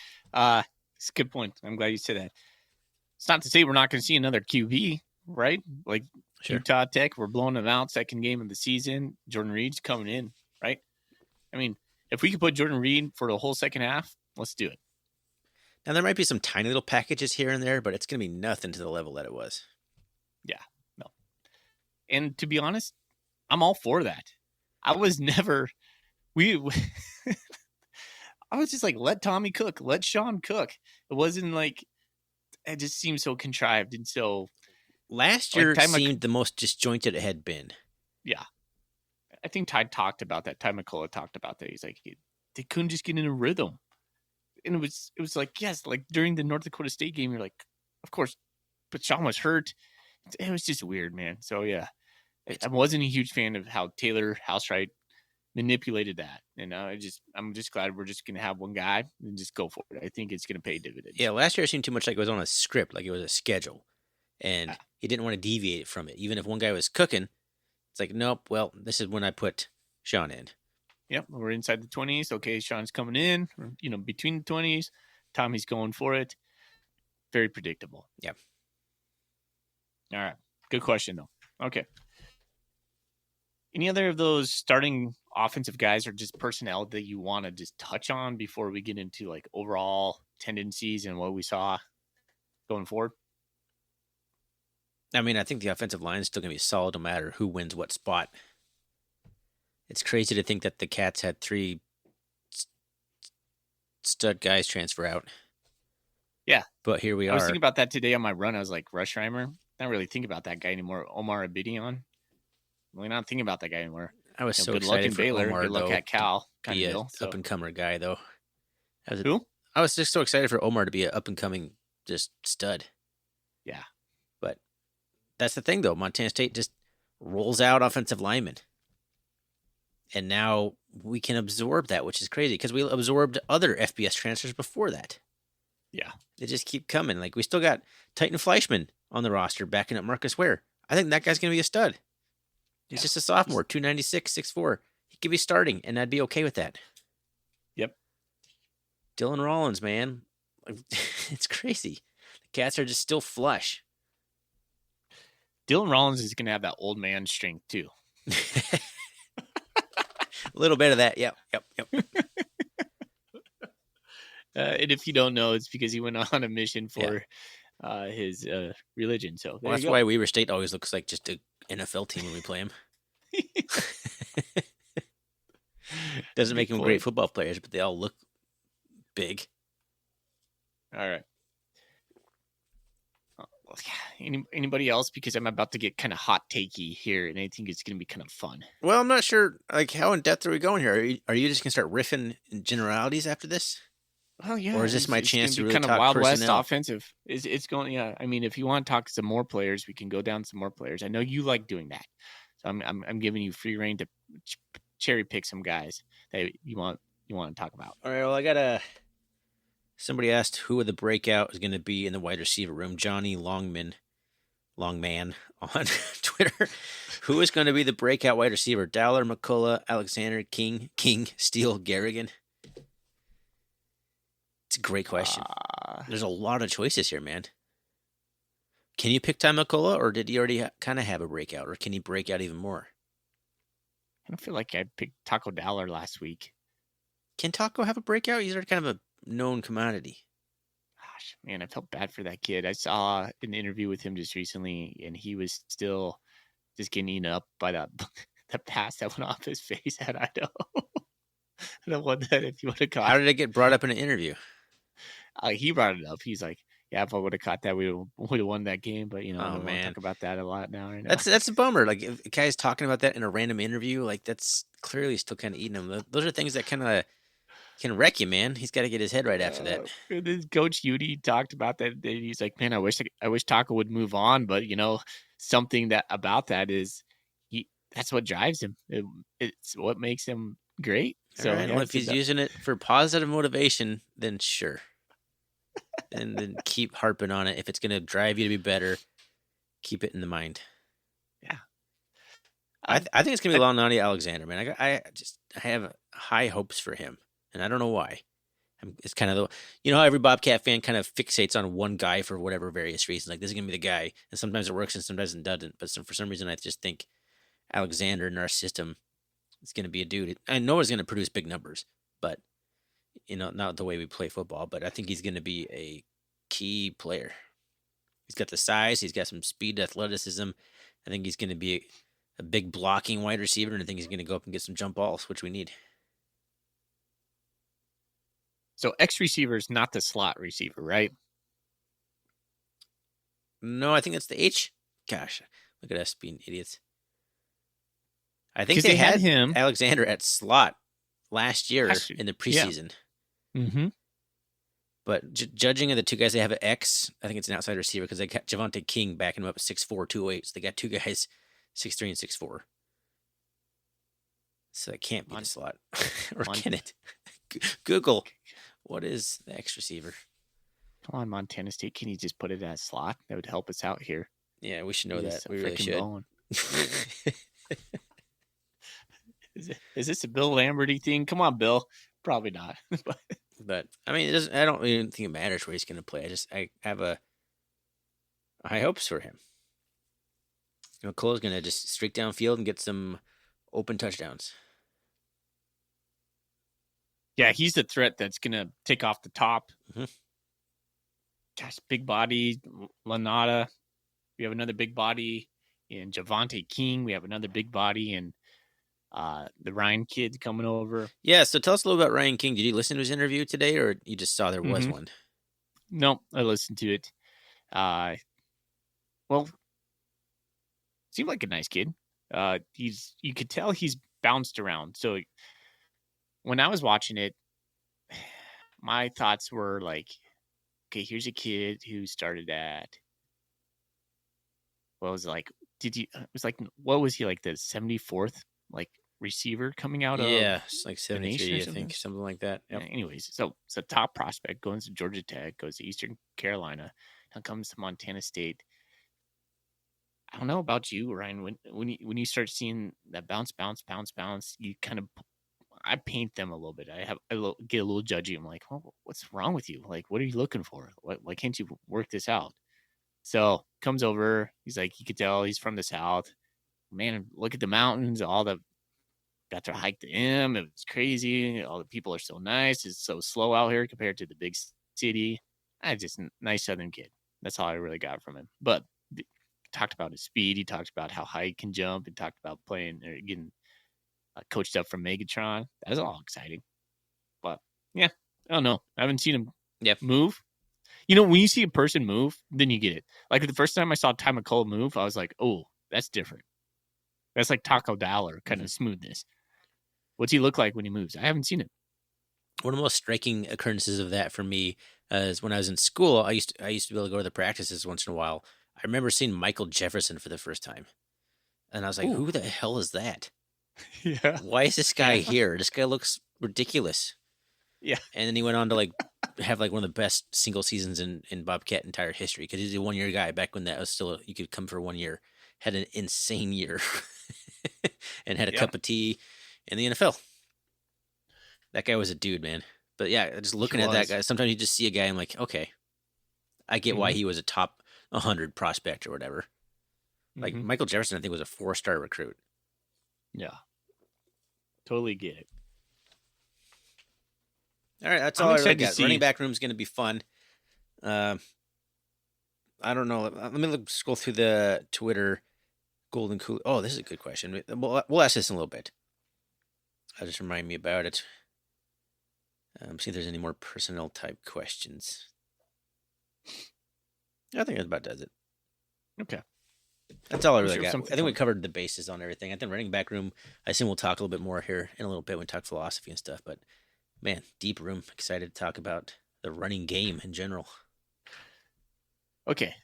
It's a good point. I'm glad you said that. It's not to say we're not going to see another QB, right? Like Sure. Utah Tech, we're blowing them out second game of the season. Jordan Reed's coming in, right? I mean, if we could put Jordan Reed for the whole second half, let's do it. Now, there might be some tiny little packages here and there, but it's going to be nothing to the level that it was. Yeah, no. And to be honest, I'm all for that. I was never I was just like, let Tommy cook, let Sean cook. It wasn't like it just seemed so contrived and so. Last year seemed the most disjointed it had been. Yeah, I think Ty talked about that. Ty McCullough talked about that. He's like, they couldn't just get in a rhythm, and it was like, yes, like during the North Dakota State game, you're like, of course, but Sean was hurt. It was just weird, man. So yeah, I wasn't a huge fan of how Taylor Housewright manipulated that. And I'm just glad we're just gonna have one guy and just go for it. I think it's gonna pay dividends. Yeah, last year it seemed too much like it was on a script, like it was a schedule, and he didn't want to deviate from it. Even if one guy was cooking, it's like, nope. Well, this is when I put Sean in. Yep, we're inside the 20s. Okay, Sean's coming in. Between the 20s, Tommy's going for it. Very predictable. Yep. All right, good question though. Okay. Any other of those starting offensive guys or just personnel that you want to just touch on before we get into like overall tendencies and what we saw going forward? I mean, I think the offensive line is still going to be solid no matter who wins what spot. It's crazy to think that the Cats had 3 stud guys transfer out. Yeah. But here we are. I was thinking about that today on my run. I was like, Rushheimer. Not really thinking about that guy anymore. Omar Abidion. Really not thinking about that guy anymore. I was so good excited luck in for Baylor. Omar, good luck though, at Cal. Be an up-and-comer guy, though. Who? I was just so excited for Omar to be an up and coming just stud. Yeah. But that's the thing, though. Montana State just rolls out offensive linemen. And now we can absorb that, which is crazy because we absorbed other FBS transfers before that. Yeah. They just keep coming. Like, we still got Titan Fleischman on the roster backing up Marcus Ware. I think that guy's going to be a stud. He's just a sophomore, 296, 6'4". He could be starting, and I'd be okay with that. Yep. Dylan Rollins, man. It's crazy. The Cats are just still flush. Dylan Rollins is going to have that old man strength, too. A little bit of that. Yep. And if you don't know, it's because he went on a mission for his religion. So that's why Weber State always looks like just an NFL team when we play him. Doesn't make them great football players, but they all look big. All right. Anybody else? Because I'm about to get kind of hot takey here, and I think it's going to be kind of fun. Well, I'm not sure. Like, how in depth are we going here? Are you just going to start riffing in generalities after this? Oh yeah. Or is this my chance to really kind talk of Wild personnel? West offensive? It's going? Yeah. I mean, if you want to talk some more players, we can go down some more players. I know you like doing that, so I'm giving you free reign to cherry pick some guys that you want to talk about. All right. Well, somebody asked who the breakout is going to be in the wide receiver room. Johnny Longman on Twitter. Who is going to be the breakout wide receiver? Dowler, McCullough, Alexander, King, Steele, Garrigan. It's a great question. There's a lot of choices here, man. Can you pick Ty McCullough, or did he already kind of have a breakout, or can he break out even more? I don't feel like I picked Taco Dowler last week. Can Taco have a breakout? He's already kind of a known commodity. Gosh, man, I felt bad for that kid. I saw an interview with him just recently, and he was still just getting eaten up by the pass that went off his face at Idaho. The one that if you would have caught. How did it get brought up in an interview? He brought it up. He's like, yeah, if I would have caught that, we would have won that game. But, I don't want to talk about that a lot now. Right now. That's a bummer. Like, if a guy's talking about that in a random interview, like, that's clearly still kind of eating him. Those are things that kind of can wreck you, man. He's got to get his head right after that. Coach Udy talked about that. He's like, man, I wish Taco would move on. But, something that about that is that's what drives him. It's what makes him great. So right, well, if he's using it for positive motivation, then sure. And then keep harping on it. If it's going to drive you to be better, keep it in the mind. Yeah. I think it's going to be Lonnie Alexander, man. I have high hopes for him, and I don't know why. It's kind of how every Bobcat fan kind of fixates on one guy for whatever various reasons. Like, this is going to be the guy, and sometimes it works and sometimes it doesn't. But for some reason, I just think Alexander in our system is going to be a dude. I know he's going to produce big numbers, but not the way we play football. But I think he's going to be a key player. He's got the size. He's got some speed, athleticism. I think he's going to be a big blocking wide receiver, and I think he's going to go up and get some jump balls, which we need. So X receiver is not the slot receiver, right? No, I think that's the H. Gosh, look at us being idiots. I think they had him Alexander at slot last year in the preseason. Yeah. Mm-hmm. But judging of the two guys they have at X, I think it's an outside receiver because they got Javonte King backing him up at 6'4", 208. So they got two guys 6'3" and 6'4". So it can't be the slot. Or can it? Google, what is the X receiver? Come on, Montana State. Can you just put it as slot? That would help us out here. Yeah, we should know that. We really should. Is this a Bill Lamberty thing? Come on, Bill. Probably not. But I mean, I don't even think it matters where he's going to play. I have high hopes for him. Cole's going to just streak downfield and get some open touchdowns. Yeah, he's the threat that's going to take off the top. Mm-hmm. Gosh, big body, Lanata. We have another big body in Javonte King. We have another big body in the Ryan kid coming over. Yeah, so tell us a little about Ryan King. Did you listen to his interview today, or you just saw there was one? No, I listened to it. Well, seemed like a nice kid. You could tell he's bounced around. So when I was watching it, my thoughts were like, okay, here's a kid who started at what was it, like? It was like what was he like the 74th like receiver coming out of Yeah, it's like the nation or 73, I something? think, something like that. Yep. Anyways, so it's a top prospect, goes to Georgia Tech, goes to Eastern Carolina, now comes to Montana State. I don't know about you, Ryan. When you start seeing that bounce, you kind of I paint them a little bit. Get a little judgy. I'm like, oh, what's wrong with you? Like, what are you looking for? Why can't you work this out? So comes over. He's like, you could tell he's from the South. Man, look at the mountains. All the got to hike to him. It was crazy. All the people are so nice. It's so slow out here compared to the big city. I just nice Southern kid. That's all I really got from him. But talked about his speed. He talked about how high he can jump. And talked about playing or getting coached up from Megatron. That was all exciting. But yeah, I don't know. I haven't seen him move. When you see a person move, then you get it. Like the first time I saw Ty McCullough move, I was like, oh, that's different. That's like Taco Dollar kind of smoothness. What's he look like when he moves? I haven't seen it. One of the most striking occurrences of that for me is when I was in school. I used to be able to go to the practices once in a while. I remember seeing Michael Jefferson for the first time, and I was like, "Who the hell is that? Yeah. Why is this guy here? This guy looks ridiculous." Yeah. And then he went on to like have like one of the best single seasons in Bobcat entire history because he's a 1 year guy back when that was still you could come for 1 year. Had an insane year and had a cup of tea in the NFL. That guy was a dude, man. But yeah, just looking at that guy, sometimes you just see a guy, I'm like, okay, I get why he was a top 100 prospect or whatever. Like Michael Jefferson, I think was a 4-star recruit. Yeah, totally get it. All right, that's all I really got. Running back room is going to be fun. I don't know. Let me scroll through the Twitter golden cool. Oh, this is a good question. We'll ask this in a little bit. Just remind me about it. See if there's any more personnel type questions. I think that about does it. Okay. That's all I really got. I think we covered the bases on everything. I think running back room, I assume we'll talk a little bit more here in a little bit when we talk philosophy and stuff. But man, deep room. Excited to talk about the running game in general. Okay.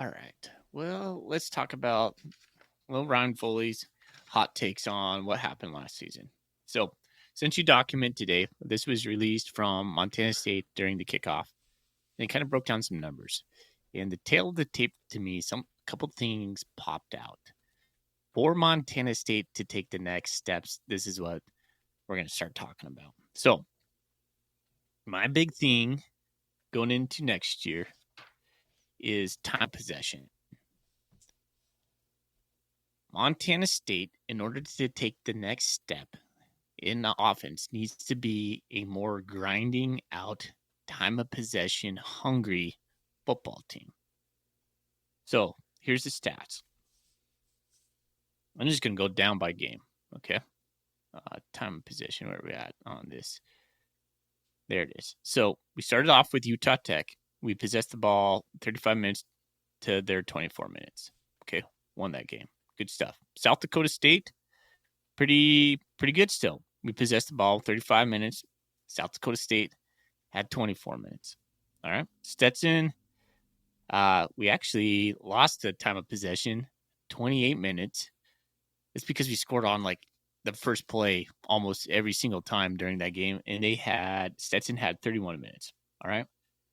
All right. Well, let's talk about Ryan Foley's hot takes on what happened last season. So, since you document today, this was released from Montana State during the kickoff. And it kind of broke down some numbers. And the tail of the tape to me, couple things popped out. For Montana State to take the next steps, this is what we're going to start talking about. So, my big thing going into next year is time possession. Montana State, in order to take the next step in the offense, needs to be a more grinding out, time of possession, hungry football team. So here's the stats. I'm just going to go down by game. Okay. Time of possession, where are we at on this? There it is. So we started off with Utah Tech. We possessed the ball 35 minutes to their 24 minutes. Okay. Won that game. Good stuff. South Dakota State, pretty good still. We possessed the ball 35 minutes. South Dakota State had 24 minutes. All right. Stetson, we actually lost the time of possession, 28 minutes. It's because we scored on like the first play almost every single time during that game. And Stetson had 31 minutes. All right.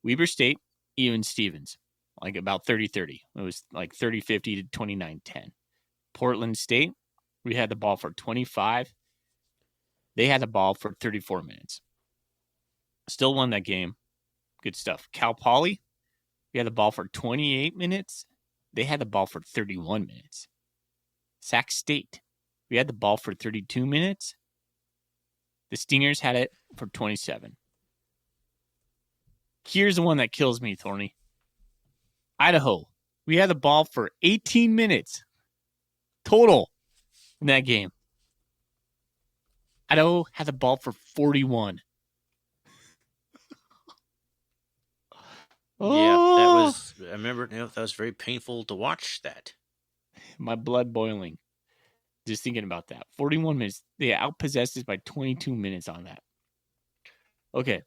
Weber State, even Stevens, like about 30-30. It was like 30-50 to 29-10. Portland State, we had the ball for 25. They had the ball for 34 minutes. Still won that game. Good stuff. Cal Poly, we had the ball for 28 minutes. They had the ball for 31 minutes. Sac State, we had the ball for 32 minutes. The Stingers had it for 27. Here's the one that kills me, Thorny. Idaho, we had the ball for 18 minutes total in that game. Idaho had the ball for 41. Yeah, that was. I remember. That was very painful to watch. That my blood boiling, just thinking about that. 41 minutes. They outpossessed us by 22 minutes on that. Okay.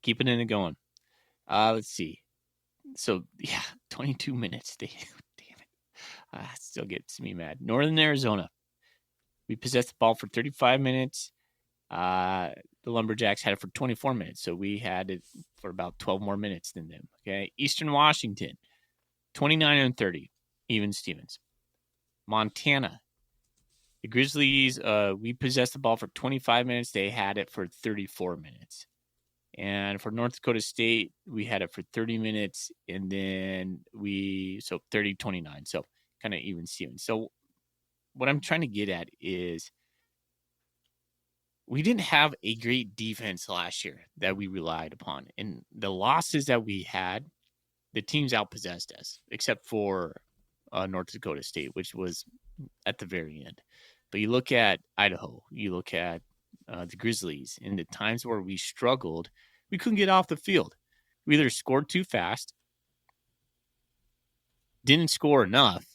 Keeping it going. Let's see. So, yeah, 22 minutes. Damn it. Still gets me mad. Northern Arizona. We possessed the ball for 35 minutes. The Lumberjacks had it for 24 minutes. So we had it for about 12 more minutes than them. Okay. Eastern Washington, 29-30. Even Stevens. Montana. The Grizzlies, we possessed the ball for 25 minutes. They had it for 34 minutes. And for North Dakota State, we had it for 30 minutes. And then so 30-29. So kind of even Steven. So what I'm trying to get at is we didn't have a great defense last year that we relied upon. And the losses that we had, the teams outpossessed us, except for North Dakota State, which was at the very end. But you look at Idaho, you look at the Grizzlies, and the times where we struggled, we couldn't get off the field. We either scored too fast, didn't score enough,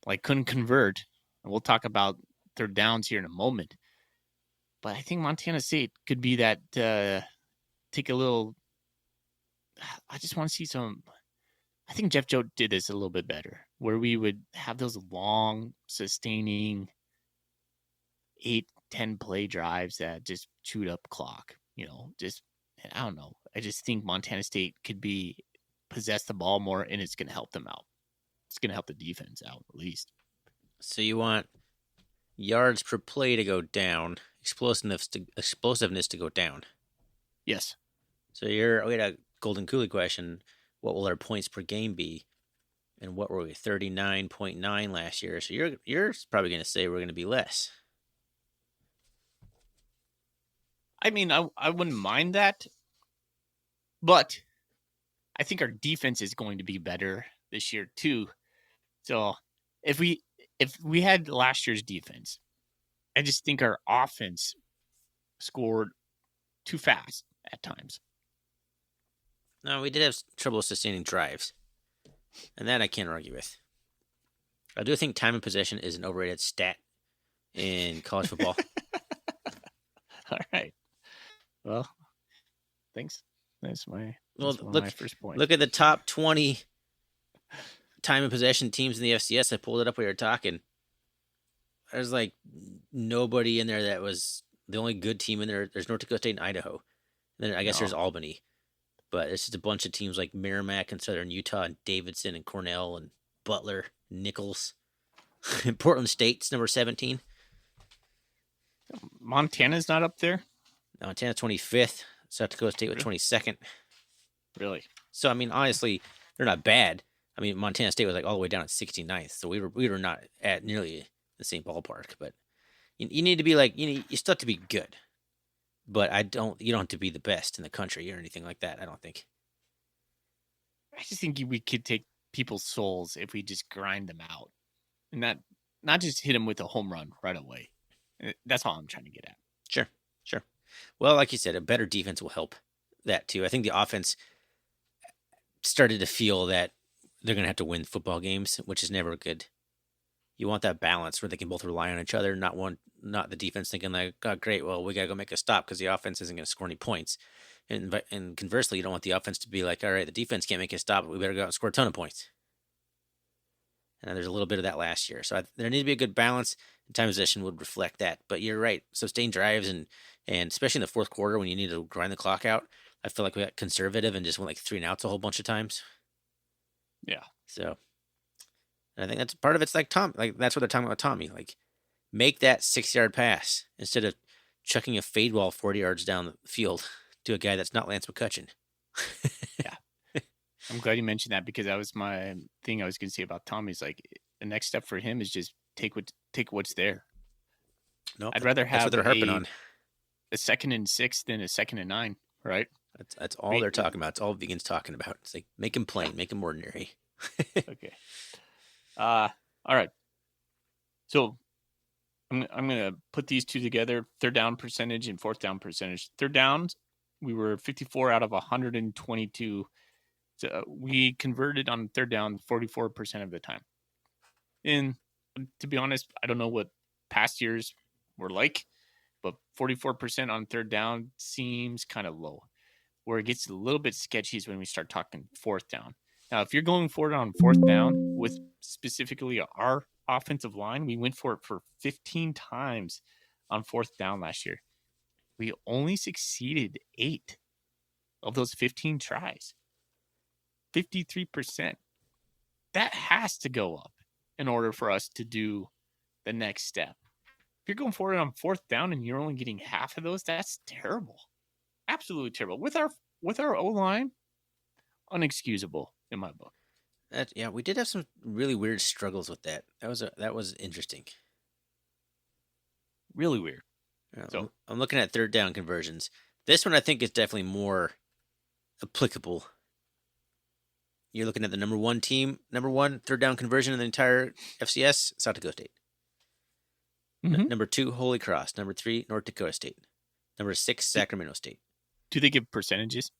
like couldn't convert. And we'll talk about third downs here in a moment. But I think Montana State could be that take a little. I just want to see some. I think Jeff Joe did this a little bit better, where we would have those long, sustaining 8-10 play drives that just chewed up clock. Just I don't know. I just think Montana State could possess the ball more, and it's going to help them out. It's going to help the defense out at least. So you want yards per play to go down, explosiveness to go down. Yes. So we had a Golden Coolie question. What will our points per game be? And what were we? 39.9 last year. So you're probably going to say we're going to be less. I mean, I wouldn't mind that, but I think our defense is going to be better this year too. So if we had last year's defense, I just think our offense scored too fast at times. No, we did have trouble sustaining drives, and that I can't argue with. I do think time of possession is an overrated stat in college football. All right. Well, thanks. That's my first point. Look at the top 20 time of possession teams in the FCS. I pulled it up while you were talking. There's like nobody in there that was the only good team in there. There's North Dakota State and Idaho. And then I guess there's Albany. But it's just a bunch of teams like Merrimack and Southern Utah and Davidson and Cornell and Butler, Nichols. Portland State's number 17. Montana's not up there? Montana's 25th. South Dakota State with 22nd. Really? So, I mean, honestly, they're not bad. I mean, Montana State was like all the way down at 69th. So we were not at nearly the same ballpark. But you need to be like, you still have to be good. But you don't have to be the best in the country or anything like that, I don't think. I just think we could take people's souls if we just grind them out. And not just hit them with a home run right away. That's all I'm trying to get at. Sure. Well, like you said, a better defense will help that too. I think the offense started to feel that they're going to have to win football games, which is never good. You want that balance where they can both rely on each other, not the defense thinking like, oh, great, well, we got to go make a stop because the offense isn't going to score any points. And conversely, you don't want the offense to be like, all right, the defense can't make a stop, but we better go out and score a ton of points. And there's a little bit of that last year. So there needs to be a good balance, and time possession would reflect that. But you're right. Sustained drives and especially in the fourth quarter when you need to grind the clock out, I feel like we got conservative and just went like 3 and outs a whole bunch of times. Yeah. So and I think that's part of it's like that's what they're talking about Tommy. Like, make that 6-yard pass instead of chucking a fade ball 40 yards down the field to a guy that's not Lance McCutcheon. Yeah. I'm glad you mentioned that because that was my thing I was going to say about Tommy's. Like, the next step for him is just take what's there. No, I'd rather have that's what they're harping on. A 2nd and 6 than a 2nd and 9, right? That's all they're talking about. It's all vegans talking about. It's like, make him plain, make him ordinary. Okay. All right. So I'm going to put these two together, third down percentage and fourth down percentage. Third downs, we were 54 out of 122. So we converted on third down 44% of the time. And to be honest, I don't know what past years were like, but 44% on third down seems kind of low. Where it gets a little bit sketchy is when we start talking fourth down. Now, if you're going for it on fourth down with specifically our offensive line, we went for it for 15 times on fourth down last year. We only succeeded 8 of those 15 tries. 53%. That has to go up in order for us to do the next step. If you're going for it on fourth down and you're only getting half of those, that's terrible. Absolutely terrible. With our O-line, unexcusable in my book. We did have some really weird struggles with that. That was interesting. Really weird. So I'm looking at third down conversions. This one I think is definitely more applicable. You're looking at the number one third down conversion in the entire FCS, South Dakota State. Mm-hmm. Number 2, Holy Cross. Number 3, North Dakota State. Number 6, Sacramento State. Do they give percentages?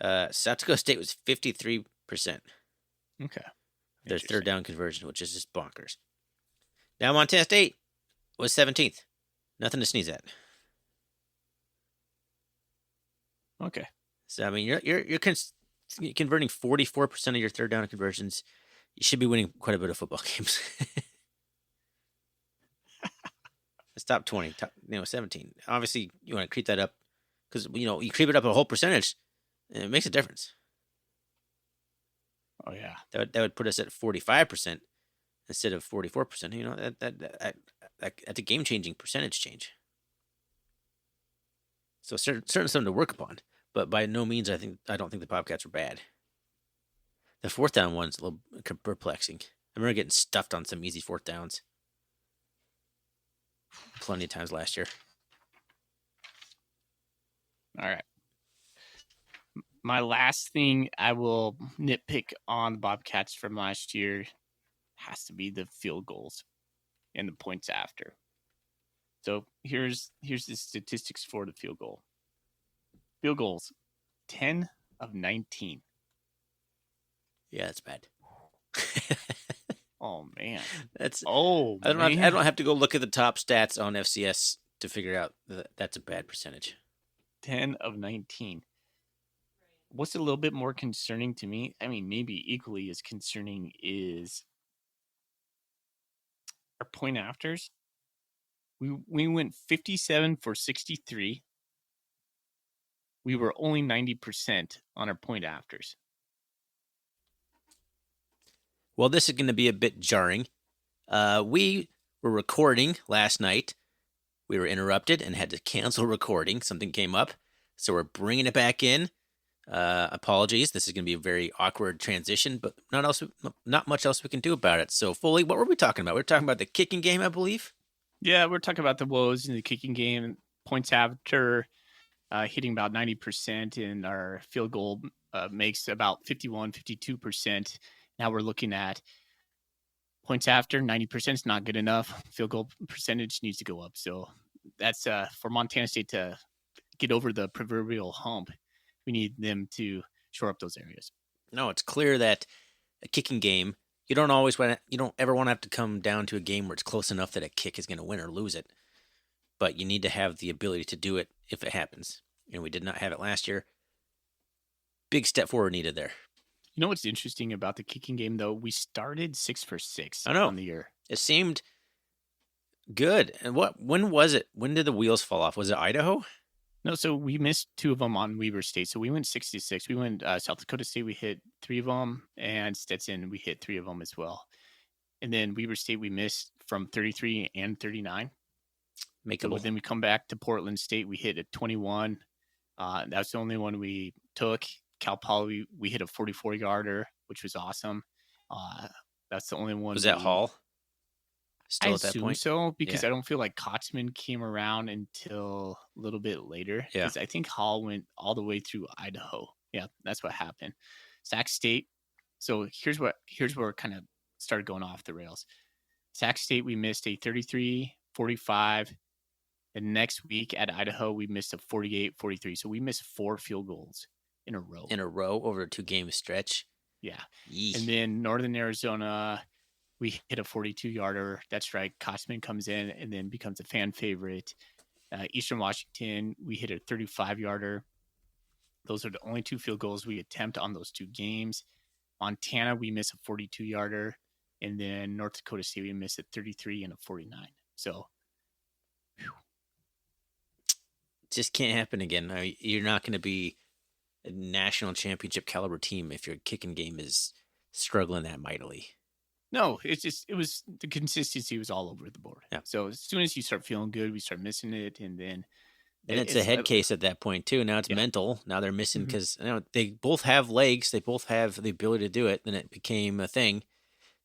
South Dakota State was 53%. Okay. Their third down conversion, which is just bonkers. Now Montana State was 17th. Nothing to sneeze at. Okay. So I mean, you're converting 44% of your third down conversions. You should be winning quite a bit of football games. It's top 20, 17. Obviously, you want to creep that up because you creep it up a whole percentage, and it makes a difference. Oh yeah, that would put us at 45% instead of 44%. That's a game-changing percentage change. So certainly something to work upon, but by no means I don't think the Bobcats were bad. The fourth down one's a little perplexing. I remember getting stuffed on some easy fourth downs plenty of times last year. All right. My last thing I will nitpick on the Bobcats from last year has to be the field goals and the points after. So here's the statistics for the field goal. Field goals, 10 of 19. Yeah, that's bad. Oh man, I don't have to go look at the top stats on FCS to figure out that's a bad percentage. 10 of 19. What's a little bit more concerning to me, I mean, maybe equally as concerning, is our point afters. We went 57 for 63. We were only 90% on our point afters. Well, this is going to be a bit jarring. We were recording last night. We were interrupted and had to cancel recording. Something came up, so we're bringing it back in. Apologies. This is going to be a very awkward transition, but not much else we can do about it. So, Foley, what were we talking about? We were talking about the kicking game, I believe. Yeah, we're talking about the woes in the kicking game. Points after hitting about 90%, and our field goal makes about 51, 52%. Now we're looking at points after 90% is not good enough. Field goal percentage needs to go up. So that's for Montana State to get over the proverbial hump. We need them to shore up those areas. No, it's clear that a kicking game, you don't ever want to have to come down to a game where it's close enough that a kick is going to win or lose it. But you need to have the ability to do it if it happens. And we did not have it last year. Big step forward needed there. You know what's interesting about the kicking game, though? We started 6 for 6 on the year. It seemed good. And when was it? When did the wheels fall off? Was it Idaho? No, so we missed 2 of them on Weber State. So we went 66. We went South Dakota State. We hit 3 of them, and Stetson we hit 3 of them as well. And then Weber State we missed from 33 and 39. Makeable. So then we come back to Portland State. We hit a 21. That's the only one we took. Cal Poly we hit a 44-yarder, which was awesome. That's the only one. Was that Hall? Still I at that assume point? so, because I don't feel like Kotzman came around until a little bit later. Yeah. Because I think Hall went all the way through Idaho. Yeah, that's what happened. Sac State. So here's where it kind of started going off the rails. Sac State, we missed a 33-45. The next week at Idaho, we missed a 48-43. So we missed 4 field goals in a row. Over a 2-game stretch. Yeah. Yeesh. And then Northern Arizona, we hit a 42-yarder. That's right. Kotzman comes in and then becomes a fan favorite. Eastern Washington, we hit a 35-yarder. Those are the only 2 field goals we attempt on those 2 games. Montana, we miss a 42-yarder. And then North Dakota State, we miss a 33 and a 49. So, just can't happen again. You're not going to be a national championship caliber team if your kicking game is struggling that mightily. no, the consistency was all over the board. Yeah. So as soon as you start feeling good, we start missing it. And then it's a head case at that point too. Now it's mental. Now they're missing because they both have legs. They both have the ability to do it. Then it became a thing.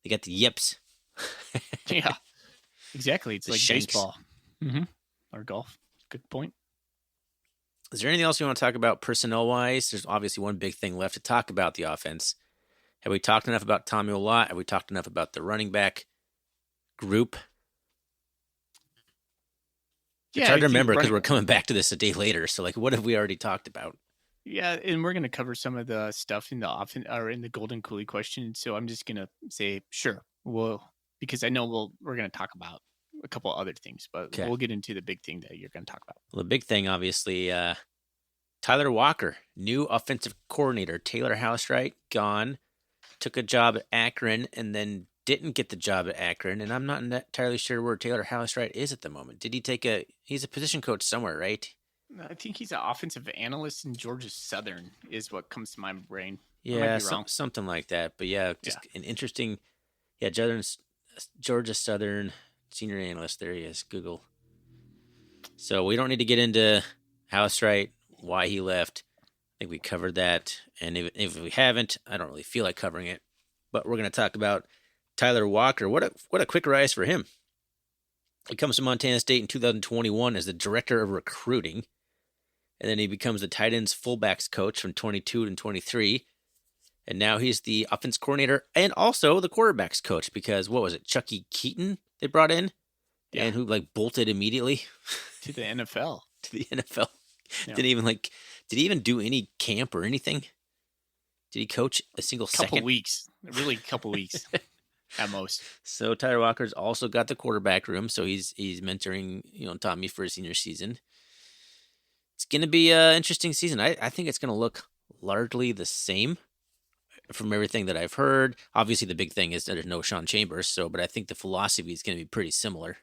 They got the yips. Yeah, exactly. It's The like shanks. baseball or golf. Good point. Is there anything else you want to talk about personnel-wise? There's obviously one big thing left to talk about, the offense. Have we talked enough about Tommy Olott? Have we talked enough about the running back group? It's hard to remember because we're coming back to this a day later. So, what have we already talked about? Yeah, and we're going to cover some of the stuff in the in the Golden Coolie question. So I'm just going to say, sure, because I know we're going to talk about a couple other things, but we'll get into the big thing that you're going to talk about. Well, the big thing, obviously, Tyler Walker, new offensive coordinator. Taylor Housewright gone, took a job at Akron, and then didn't get the job at Akron. And I'm not entirely sure where Taylor Housewright is at the moment. Did he he's a position coach somewhere, right? I think he's an offensive analyst in Georgia Southern is what comes to my brain. Yeah, something like that. But yeah, just an interesting, Georgia Southern senior analyst. There he is, Google. So we don't need to get into Housewright, why he left. I think we covered that. And if we haven't, I don't really feel like covering it. But we're going to talk about Tyler Walker. What a quick rise for him. He comes to Montana State in 2021 as the director of recruiting. And then he becomes the tight ends fullbacks coach from 22 to 23. And now he's the offense coordinator and also the quarterbacks coach because, what was it, Chucky Keaton they brought in? Yeah. And who bolted immediately to the NFL. Yeah. Did he even do any camp or anything? Did he coach a single second? Couple weeks at most. So Tyler Walker's also got the quarterback room, so he's mentoring Tommy for his senior season. It's going to be an interesting season. I think it's going to look largely the same from everything that I've heard. Obviously, the big thing is that there's no Sean Chambers, but I think the philosophy is going to be pretty similar.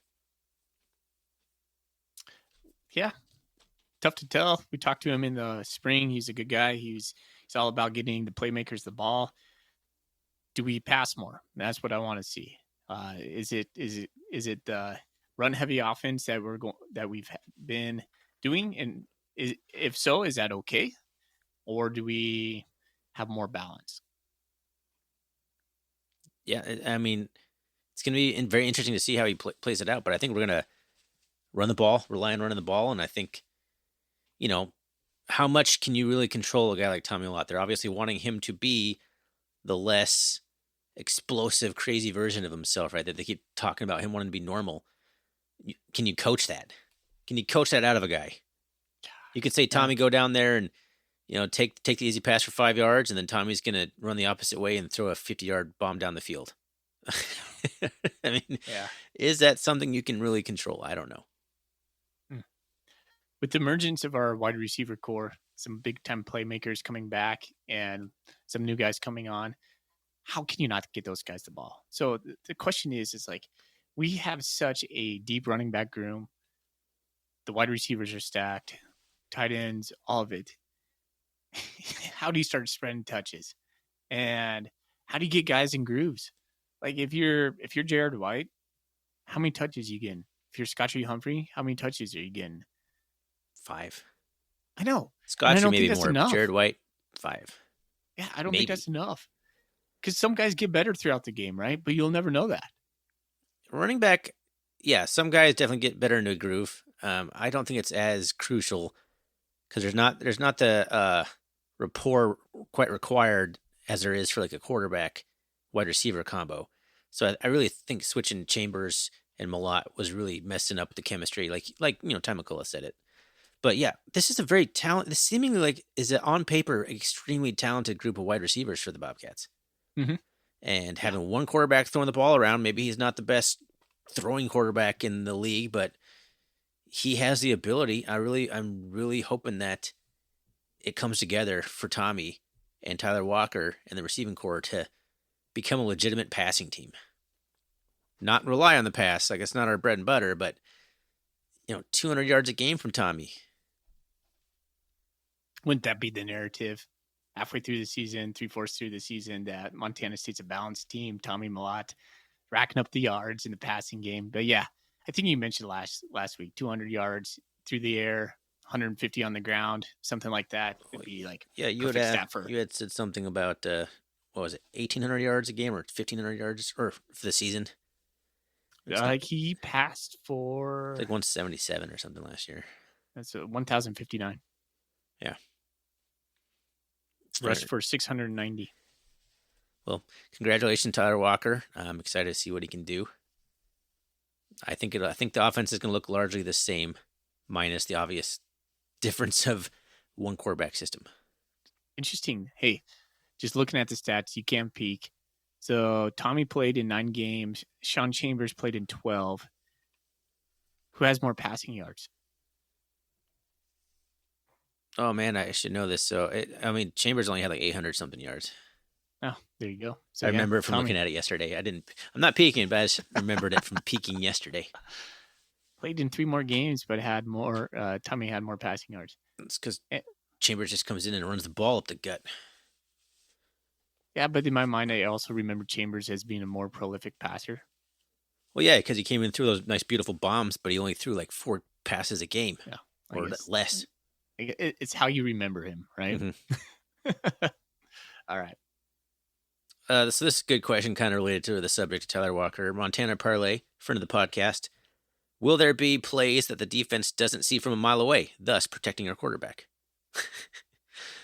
Yeah. Tough to tell. We talked to him in the spring. He's a good guy. He's all about getting the playmakers the ball. Do we pass more? That's what I want to see. Is it the run heavy offense that we've been doing? And if so, is that okay? Or do we have more balance? Yeah, I mean, it's going to be very interesting to see how he plays it out. But I think we're going to run the ball, rely on running the ball. And I think, how much can you really control a guy like Tommy Olott? They're obviously wanting him to be the less explosive, crazy version of himself, right? That they keep talking about him wanting to be normal. Can you coach that? Can you coach that out of a guy? You could say, Tommy, go down there and, take the easy pass for 5 yards, and then Tommy's going to run the opposite way and throw a 50-yard bomb down the field. I mean, is that something you can really control? I don't know. With the emergence of our wide receiver core, some big-time playmakers coming back and some new guys coming on, how can you not get those guys the ball? So the question is we have such a deep running back room. The wide receivers are stacked, tight ends, all of it. How do you start spreading touches? And how do you get guys in grooves? If you're Jared White, how many touches are you getting? If you're Scotty Humphrey, how many touches are you getting? 5. I know. Scotty maybe more. Enough. Jared White, 5. Yeah, I don't think that's enough. Because some guys get better throughout the game, right? But you'll never know that. Running back, yeah, some guys definitely get better into a groove. I don't think it's as crucial because there's not the rapport quite required as there is for a quarterback wide receiver combo. So I really think switching Chambers and Malott was really messing up the chemistry, like Ty McCullough said it. But yeah, this is a very this seemingly is an on paper extremely talented group of wide receivers for the Bobcats. Mm-hmm. And having one quarterback throwing the ball around, maybe he's not the best throwing quarterback in the league, but he has the ability. I'm really hoping that it comes together for Tommy and Tyler Walker and the receiving core to become a legitimate passing team. Not rely on the pass, like it's not our bread and butter, but 200 yards a game from Tommy. Wouldn't that be the narrative? Halfway through the season, 3/4 through the season, that Montana State's a balanced team. Tommy Mellott racking up the yards in the passing game. But yeah, I think you mentioned last week, 200 yards through the air, 150 on the ground, something like that would be like you perfect stat for. You had said something about what was it, 1,800 yards a game or 1,500 yards or for the season? He passed for like 177 or something last year. That's 1,059. Yeah. Rushed for 690. Well, congratulations, Tyler Walker. I'm excited to see what he can do. I think the offense is going to look largely the same, minus the obvious difference of one quarterback system. Interesting. Hey, just looking at the stats, you can't peek. So Tommy played in 9 games. Sean Chambers played in 12. Who has more passing yards? Oh man, I should know this. So Chambers only had like 800 something yards. Oh, there you go. So I remember it from looking at it yesterday. I'm not peeking, but I just remembered it from peeking yesterday. Played in 3 more games, but had more. Tommy had more passing yards. It's because Chambers just comes in and runs the ball up the gut. Yeah, but in my mind, I also remember Chambers as being a more prolific passer. Well, yeah, because he came in through those nice, beautiful bombs, but he only threw like 4 passes a game, or less. It's how you remember him, right? Mm-hmm. All right. So this is a good question, kind of related to the subject of Tyler Walker. Montana Parlay, friend of the podcast. Will there be plays that the defense doesn't see from a mile away, thus protecting our quarterback?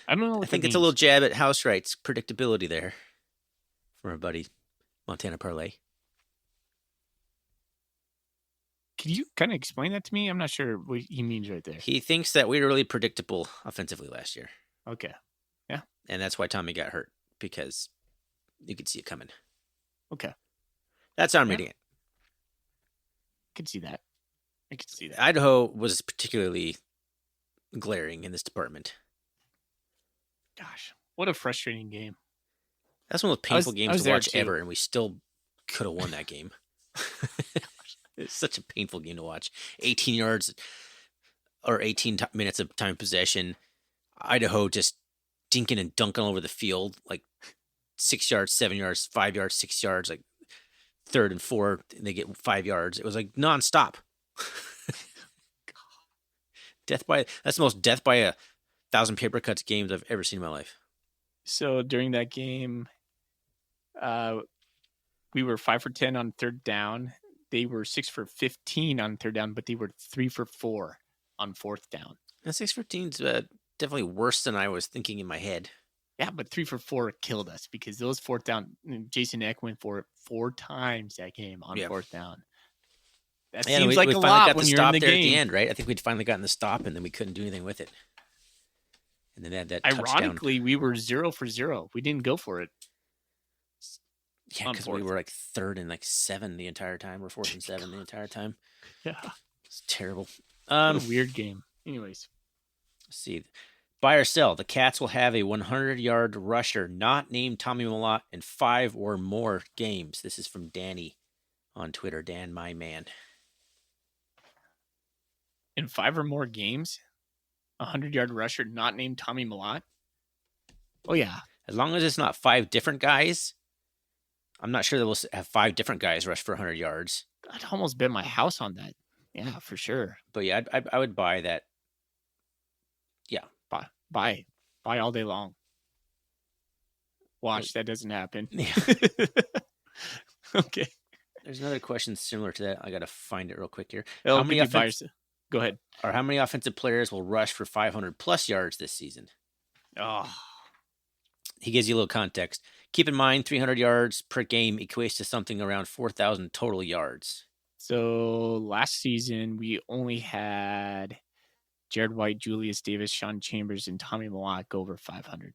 I don't know. I think it's a little jab at House Wright's predictability there from our buddy Montana Parlay. Can you kind of explain that to me? I'm not sure what he means right there. He thinks that we were really predictable offensively last year. Okay. Yeah. And that's why Tommy got hurt, because you could see it coming. Okay. That's how I'm reading it. I can see that. Idaho was particularly glaring in this department. Gosh, what a frustrating game. That's one of the painful games to watch ever, and we still could have won that game. It's such a painful game to watch. 18 yards or 18 minutes of time possession. Idaho just dinking and dunking all over the field, like 6 yards, 7 yards, 5 yards, 6 yards, like 3rd and 4, and they get 5 yards. It was like nonstop. That's the most death by 1,000 paper cuts games I've ever seen in my life. So during that game, we were 5 for 10 on 3rd down. They were 6 for 15 on 3rd down, but they were 3 for 4 on 4th down. And 6 for 15 is definitely worse than I was thinking in my head. Yeah, but 3 for 4 killed us, because those 4th down, Jason Eck went for it 4 times that game on 4th down. That seems like a lot when you're in the game. At the end, right? I think we'd finally gotten the stop, and then we couldn't do anything with it. And then they had that Ironically, touchdown. We were 0 for 0. We didn't go for it. Yeah, because we were like 3rd and like 7 the entire time, or 4th and 7 the entire time. Yeah, it's terrible. What a weird game. Anyways, let's see. Buy or sell. The Cats will have a 100-yard rusher not named Tommy Mellott in 5 or more games. This is from Danny on Twitter. Dan, my man. In 5 or more games, 100-yard rusher not named Tommy Mellott? Oh, yeah. As long as it's not 5 different guys. I'm not sure that we'll have 5 different guys rush for 100 yards. I'd almost bet my house on that. Yeah, for sure. But yeah, I would buy that. Yeah. Buy all day long. Watch, that doesn't happen. Yeah. Okay. There's another question similar to that. I got to find it real quick here. Go ahead. Or how many offensive players will rush for 500 plus yards this season? Oh. He gives you a little context. Keep in mind, 300 yards per game equates to something around 4,000 total yards. So last season, we only had Jared White, Julius Davis, Sean Chambers, and Tommy Mellott go over 500.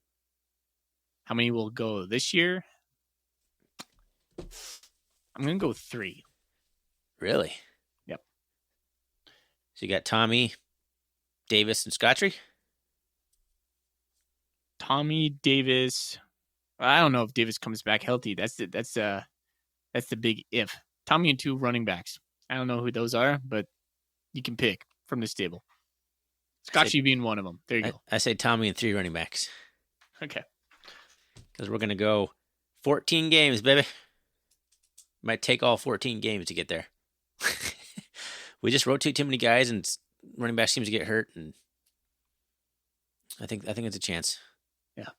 How many will go this year? I'm going to go 3. Really? Yep. So you got Tommy, Davis, and Scottrey. Tommy, Davis. I don't know if Davis comes back healthy. That's the big if. Tommy and 2 running backs. I don't know who those are, but you can pick from the stable. Scotchy being one of them. There you go. I say Tommy and 3 running backs. Okay. Because we're going to go 14 games, baby. Might take all 14 games to get there. We just rotate too many guys, and running back seems to get hurt, and I think it's a chance. Yeah.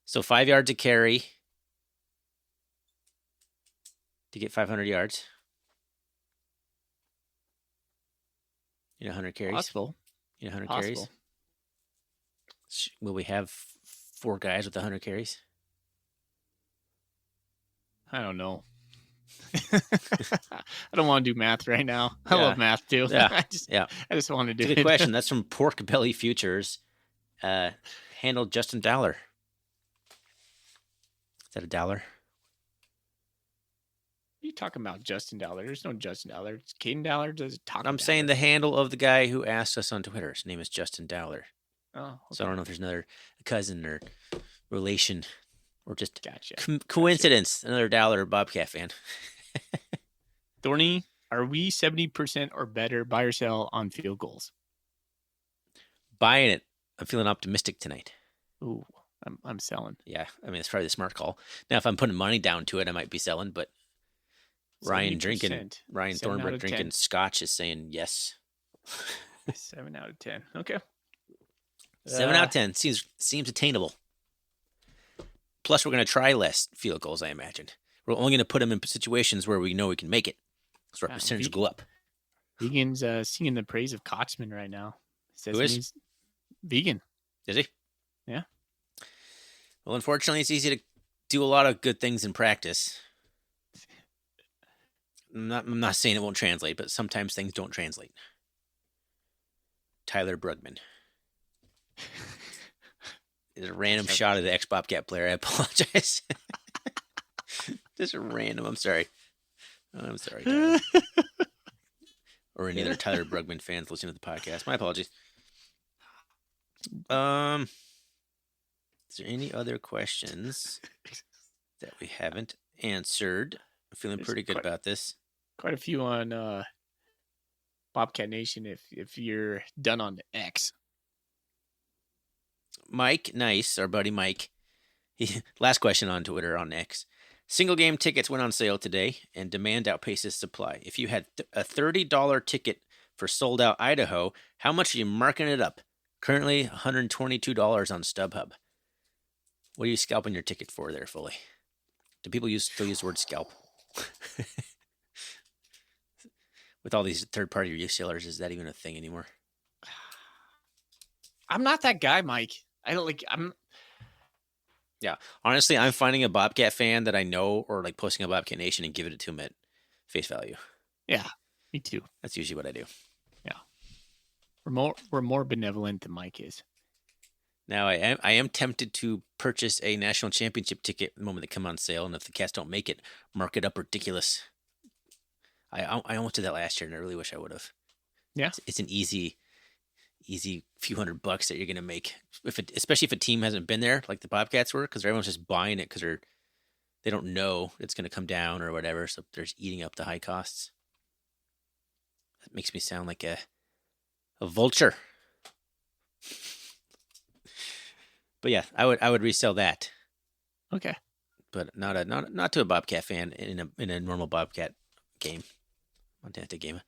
So 5 yards a carry to get 500 yards. 100 carries. Possible. 100 carries. Will we have 4 guys with 100 carries? I don't know. I don't want to do math right now. I love math too. Yeah. I just want to do it. Good question. That's from Pork Belly Futures. Handled Justin Dollar. Is that $1? What are you talking about, Justin Dollar? There's no Justin Dollar. It's Caden Dollar. I'm saying the handle of the guy who asked us on Twitter. His name is Justin Dollar. Oh, okay. So I don't know if there's another cousin or relation or just gotcha. Coincidence. Gotcha. Another Dollar Bobcat fan. Thorny, are we 70% or better buy or sell on field goals? Buying it. I'm feeling optimistic tonight. Ooh, I'm selling. Yeah, I mean, it's probably the smart call. Now, if I'm putting money down to it, I might be selling, but Ryan Thornburg drinking scotch is saying yes. 7 out of 10. Okay. 7 out of 10 seems attainable. Plus, we're going to try less field goals, I imagine. We're only going to put them in situations where we know we can make it. So our percentage will go up. Vegan's singing the praise of Kotzman right now. Who is? Vegan. Is he? Yeah. Well, unfortunately, it's easy to do a lot of good things in practice. I'm not saying it won't translate, but sometimes things don't translate. Tyler Brugman. It's a random shot of the ex-Bobcat player. I apologize. Just a random. I'm sorry. Tyler. Or any other Tyler Brugman fans listening to the podcast. My apologies. Is there any other questions that we haven't answered? I'm feeling pretty good about this. Quite a few on Bobcat Nation if you're done on the X. Mike, nice, our buddy Mike. Last question on Twitter on X. Single game tickets went on sale today, and demand outpaces supply. If you had a $30 ticket for sold out Idaho, how much are you marking it up? Currently $122 on StubHub. What are you scalping your ticket for there, Foley? Do people still use the word scalp? With all these third-party resellers, is that even a thing anymore? I'm not that guy, Mike. Yeah, honestly, I'm finding a Bobcat fan that I know or like posting a Bobcat Nation and giving it to him at face value. Yeah, me too. That's usually what I do. Yeah, we're more benevolent than Mike is. Now, I am tempted to purchase a national championship ticket the moment they come on sale, and if the Cats don't make it, mark it up ridiculous. I almost did that last year, and I really wish I would have. Yeah, it's an easy few $100 that you're gonna make, especially if a team hasn't been there like the Bobcats were, because everyone's just buying it because they don't know it's gonna come down or whatever, so they're just eating up the high costs. That makes me sound like a vulture. But yeah, I would resell that. Okay. But not to a Bobcat fan in a normal Bobcat game, Montana game.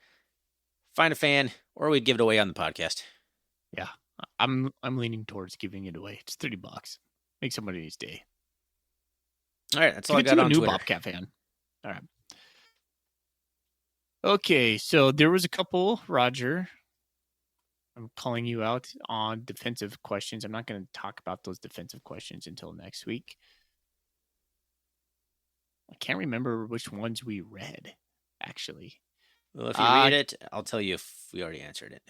Find a fan, or we'd give it away on the podcast. Yeah, I'm leaning towards giving it away. It's $30. Make somebody's day. All right, that's all I got on Twitter. Bobcat fan. All right. Okay, so there was a couple, Roger. I'm calling you out on defensive questions. I'm not going to talk about those defensive questions until next week. I can't remember which ones we read, actually. Well, if you read it, I'll tell you if we already answered it.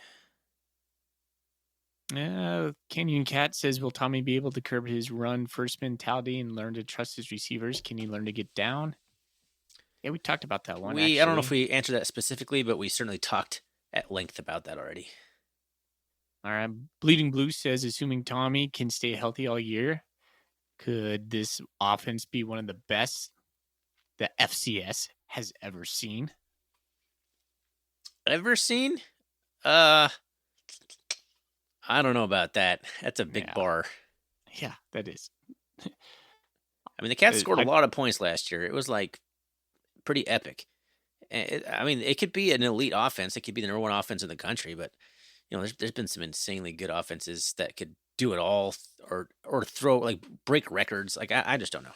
Canyon Cat says, will Tommy be able to curb his run first mentality and learn to trust his receivers? Can he learn to get down? Yeah, we talked about that one. I don't know if we answered that specifically, but we certainly talked at length about that already. All right. Bleeding Blue says, assuming Tommy can stay healthy all year, could this offense be one of the best the FCS has ever seen? Ever seen? I don't know about that. That's a big Yeah. bar. Yeah, that is. I mean, the Cats scored a lot of points last year. It was like pretty epic. I mean, it could be an elite offense. It could be the number one offense in the country, but there's been some insanely good offenses that could do it all, or throw like break records. Like I just don't know.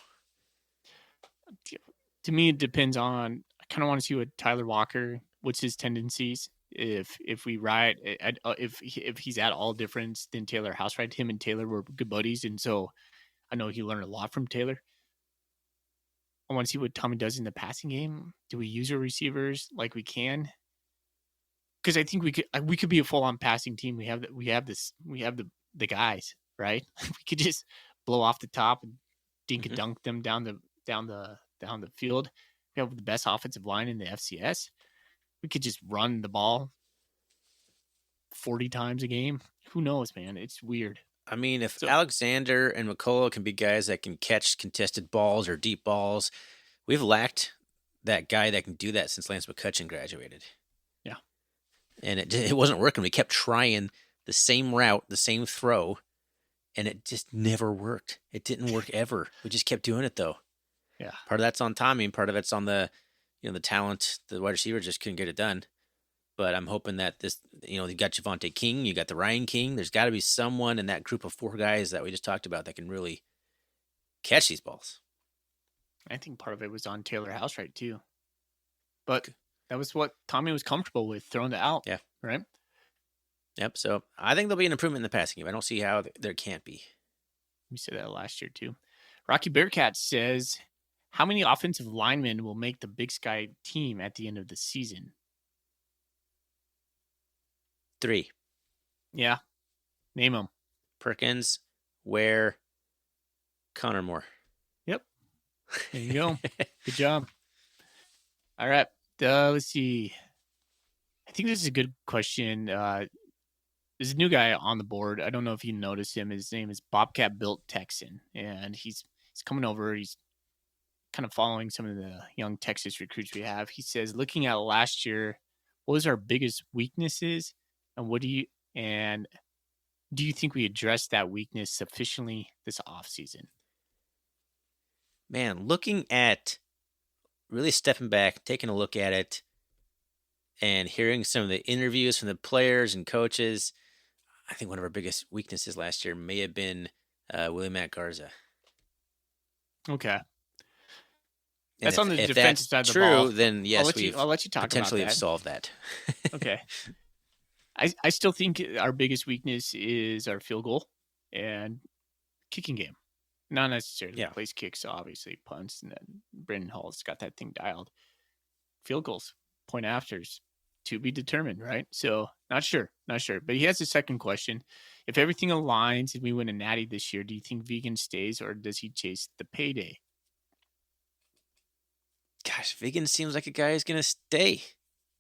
To me, it depends on. I kind of want to see what Tyler Walker. What's his tendencies? If we ride, if he's at all different than Taylor Housewright, him and Taylor were good buddies, and so I know he learned a lot from Taylor. I want to see what Tommy does in the passing game. Do we use our receivers like we can? Because I think we could be a full on passing team. We have the guys, right? We could just blow off the top and dink and dunk them down the field. We have the best offensive line in the FCS. We could just run the ball 40 times a game. Who knows, man? It's weird. I mean, if Alexander and McCullough can be guys that can catch contested balls or deep balls, we've lacked that guy that can do that since Lance McCutcheon graduated. Yeah. And it wasn't working. We kept trying the same route, the same throw, and it just never worked. It didn't work ever. We just kept doing it, though. Yeah. Part of that's on Tommy, and part of it's on the talent. The wide receiver just couldn't get it done. But I'm hoping that this, you got Javonte King, you got the Ryan King. There's got to be someone in that group of 4 guys that we just talked about that can really catch these balls. I think part of it was on Taylor Housewright too. But that was what Tommy was comfortable with, throwing it out. Yeah. Right? Yep. So I think there'll be an improvement in the passing game. I don't see how there can't be. We said that last year too. Rocky Bearcat says, how many offensive linemen will make the Big Sky team at the end of the season? 3. Yeah. Name them. Perkins, Ware, Connor Moore. Yep. There you go. Good job. All right. Let's see. I think this is a good question. There's a new guy on the board. I don't know if you noticed him. His name is Bobcat Built Texan, and he's coming over. He's kind of following some of the young Texas recruits we have. He says, looking at last year, what was our biggest weaknesses, and do you think we addressed that weakness sufficiently this offseason? Man, looking at really stepping back, taking a look at it, and hearing some of the interviews from the players and coaches, I think one of our biggest weaknesses last year may have been Willie Matt Garza. Okay. And that's on the defensive side of the ball. Then yes, I'll let you talk potentially about that. have solved that. Okay. I still think our biggest weakness is our field goal and kicking game. Not necessarily place kicks, obviously punts, and then Brendan Hall's got that thing dialed. Field goals, point afters, to be determined, right? So not sure. But he has a second question. If everything aligns and we win a natty this year, do you think Vegan stays or does he chase the payday? Gosh, Vegan seems like a guy who's going to stay.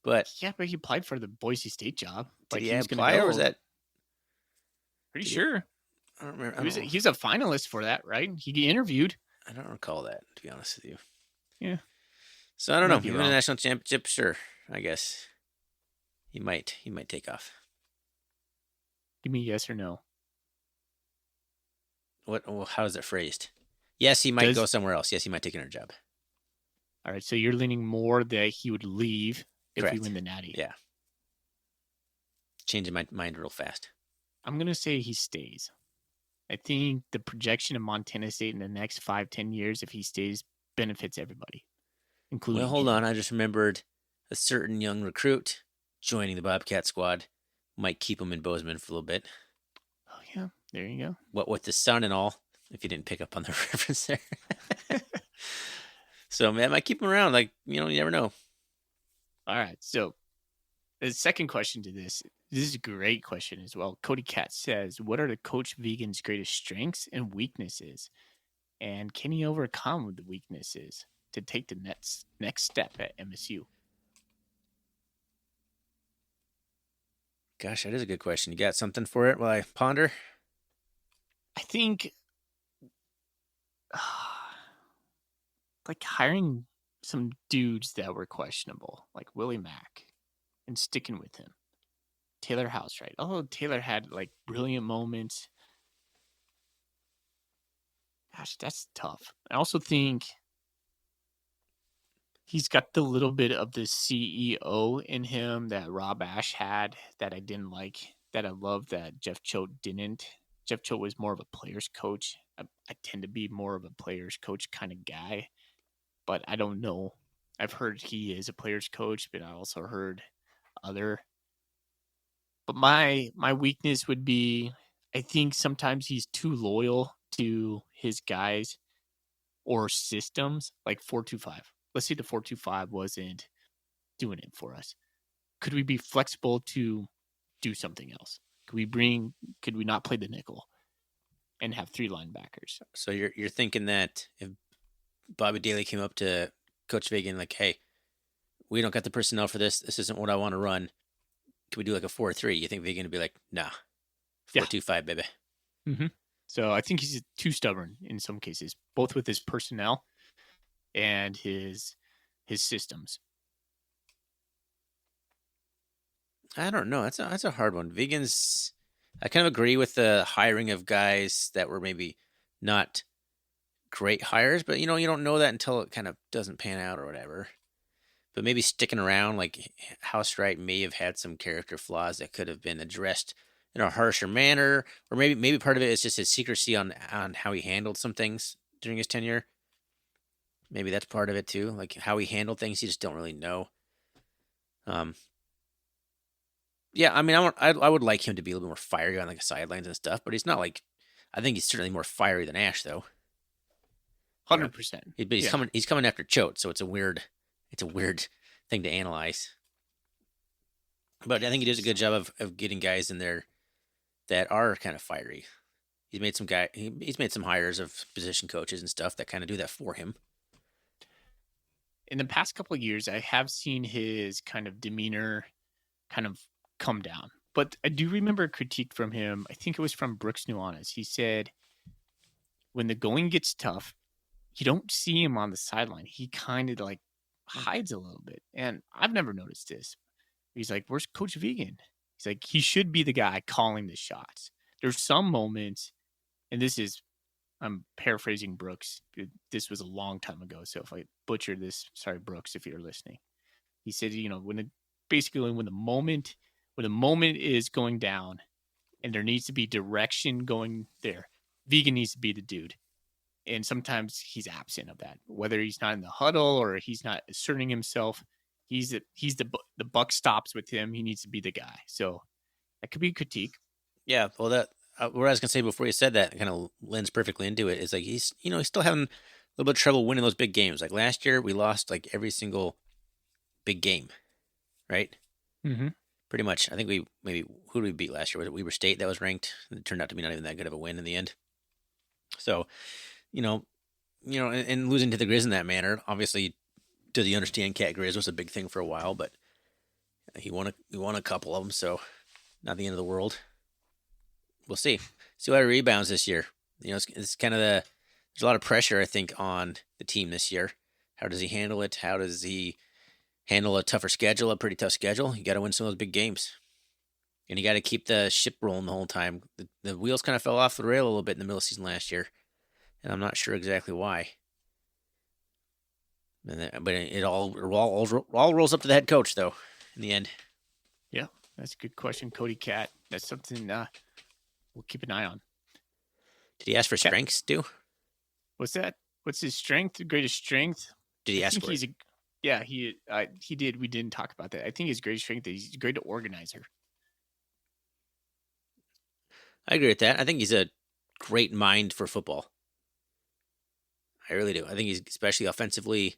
But but he applied for the Boise State job. Did he apply or was that? Pretty sure. I don't remember. He was a finalist for that, right? He interviewed. I don't recall that, to be honest with you. Yeah. So I don't know. If you win a national championship, sure. I guess he might take off. Give me yes or no. What? Well, how is it phrased? Yes, he might go somewhere else. Yes, he might take another job. All right. So you're leaning more that he would leave if Correct. we win the natty. Yeah. Changing my mind real fast. I'm going to say he stays. I think the projection of Montana State in the next 5-10 years, if he stays, benefits everybody, including. Well, hold on. I just remembered a certain young recruit joining the Bobcat squad. Might keep him in Bozeman for a little bit. Oh, yeah. There you go. What with the sun and all, if you didn't pick up on the reference there. So, man, I might keep him around. Like, you never know. All right. So, the second question to this is a great question as well. Cody Katz says, what are the Coach Vegan's greatest strengths and weaknesses? And can he overcome the weaknesses to take the next step at MSU? Gosh, that is a good question. You got something for it while I ponder? I think like hiring some dudes that were questionable, like Willie Mack, and sticking with him. Taylor House, right? Although Taylor had like brilliant moments. Gosh, that's tough. I also think he's got the little bit of the CEO in him that Rob Ash had that I didn't like, that I love that Jeff Choate didn't. Jeff Choate was more of a player's coach. I tend to be more of a player's coach kind of guy, but I don't know. I've heard he is a player's coach, but I also heard other. But my weakness would be I think sometimes he's too loyal to his guys or systems like 4-2-5. Let's say the 4-2-5 wasn't doing it for us. Could we be flexible to do something else? Could we not play the nickel and have 3 linebackers? So you're thinking that if Bobby Daly came up to Coach Vigan like, hey, we don't got the personnel for this. This isn't what I want to run. Could we do like a 4-3? You think Vigan would be like, nah, 4-2-5, baby? Mm-hmm. So I think he's too stubborn in some cases, both with his personnel and his systems. I don't know. That's a hard one. Vegans, I kind of agree with the hiring of guys that were maybe not great hires, but you don't know that until it kind of doesn't pan out or whatever. But maybe sticking around, like House Wright may have had some character flaws that could have been addressed in a harsher manner, or maybe part of it is just his secrecy on how he handled some things during his tenure. Maybe that's part of it too, like how he handled things. You just don't really know. Yeah, I mean, I would like him to be a little bit more fiery on like the sidelines and stuff, but he's not like. I think he's certainly more fiery than Ash, though. 100%. But he's coming after Choate, so it's a weird thing to analyze. But I think he does a good job of getting guys in there that are kind of fiery. He's made some hires of position coaches and stuff that kind of do that for him. In the past couple of years, I have seen his kind of demeanor kind of come down. But I do remember a critique from him. I think it was from Brooks Nuanez. He said, when the going gets tough, you don't see him on the sideline. He kind of like hides a little bit. And I've never noticed this. He's like, where's Coach Vigan? He's like, he should be the guy calling the shots. There's some moments, and I'm paraphrasing Brooks. This was a long time ago. So if I butcher this, sorry, Brooks, if you're listening. He said, when the moment is going down and there needs to be direction going there, Vigan needs to be the dude. And sometimes he's absent of that, whether he's not in the huddle or he's not asserting himself. The buck stops with him. He needs to be the guy. So that could be a critique. Yeah, well, that what I was gonna say before you said that kind of lends perfectly into it. Is like he's still having a little bit of trouble winning those big games. Like last year, we lost like every single big game, right? Mm-hmm. Pretty much. I think who did we beat last year? Was it Weber State that was ranked? It turned out to be not even that good of a win in the end. So, and losing to the Grizz in that manner, obviously, does he understand Cat Grizz was a big thing for a while, but he won a couple of them, so not the end of the world. We'll see. See how he rebounds this year. It's kind of there's a lot of pressure, I think, on the team this year. How does he handle it? How does he handle a tougher schedule, a pretty tough schedule? You got to win some of those big games. And you got to keep the ship rolling the whole time. The wheels kind of fell off the rail a little bit in the middle of the season last year, and I'm not sure exactly why. But it all rolls up to the head coach, though, in the end. Yeah, that's a good question, Cody Cat. That's something we'll keep an eye on. Did he ask for strengths, too? What's that? What's his strength? Greatest strength? Did he ask for it? Yeah, he did. We didn't talk about that. I think his greatest strength is he's a great organizer. I agree with that. I think he's a great mind for football. I really do. I think he's especially offensively.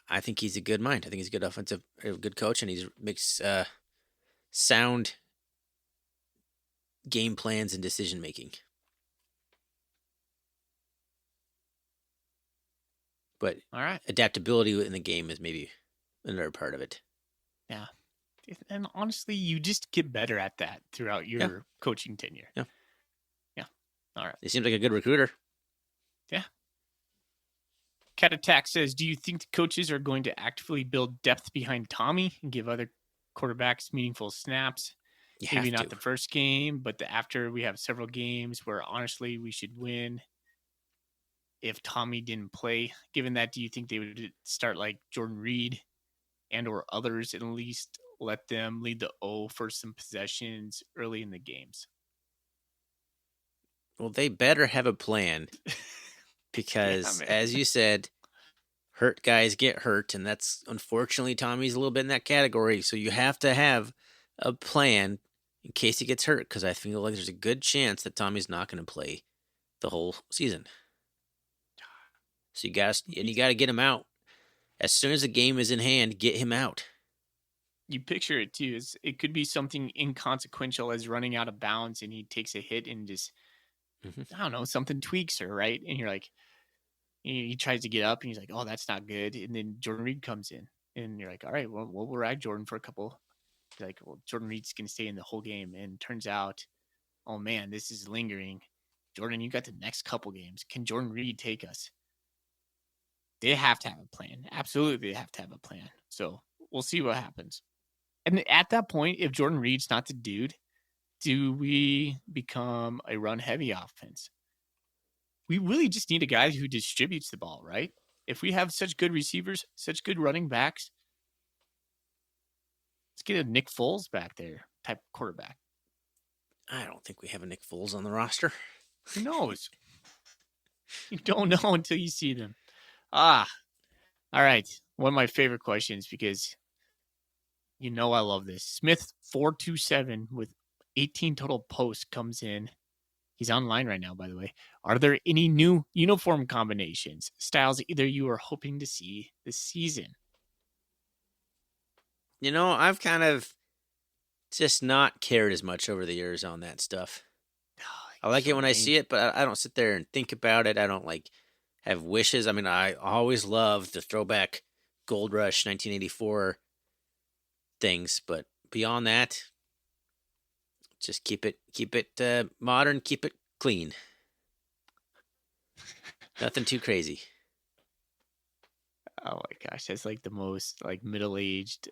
I think he's a good mind. I think he's a good coach, and he makes sound game plans and decision making. But all right, adaptability in the game is maybe another part of it. Yeah, And honestly, you just get better at that throughout your coaching tenure. Yeah. Yeah. All right. He seems like a good recruiter. Yeah. Cat Attack says, do you think the coaches are going to actively build depth behind Tommy and give other quarterbacks meaningful snaps? Maybe not the first game, but after we have several games where honestly we should win if Tommy didn't play. Given that, do you think they would start like Jordan Reed and or others and at least let them lead the O for some possessions early in the games? Well, they better have a plan because, as you said, hurt guys get hurt, and that's unfortunately Tommy's a little bit in that category. So you have to have a plan in case he gets hurt, because I feel like there's a good chance that Tommy's not going to play the whole season. So you got to get him out as soon as the game is in hand. Get him out. You picture it too. It could be something inconsequential as running out of bounds, and he takes a hit and just I don't know, something tweaks her, right? And you're like, he tries to get up, and he's like, "Oh, that's not good." And then Jordan Reed comes in, and you're like, "All right, well, we'll ride Jordan for a couple." You're like, "Well, Jordan Reed's gonna stay in the whole game," and turns out, oh man, this is lingering. Jordan, you got the next couple games. Can Jordan Reed take us? They have to have a plan. Absolutely, they have to have a plan. So we'll see what happens. And at that point, if Jordan Reed's not the dude, do we become a run-heavy offense? We really just need a guy who distributes the ball, right? If we have such good receivers, such good running backs, let's get a Nick Foles back there type quarterback. I don't think we have a Nick Foles on the roster. Who knows? You don't know until you see them. All right. One of my favorite questions, because you know I love this. Smith427 with 18 total posts comes in. He's online right now, by the way. Are there any new uniform combinations, styles either you are hoping to see this season? You know, I've kind of just not cared as much over the years on that stuff. I like it when I see it, but I don't sit there and think about it. I don't like have wishes. I mean, I always loved the throwback Gold Rush 1984 things, but beyond that, just keep it modern, keep it clean. Nothing too crazy. Oh my gosh, that's like the most like middle-aged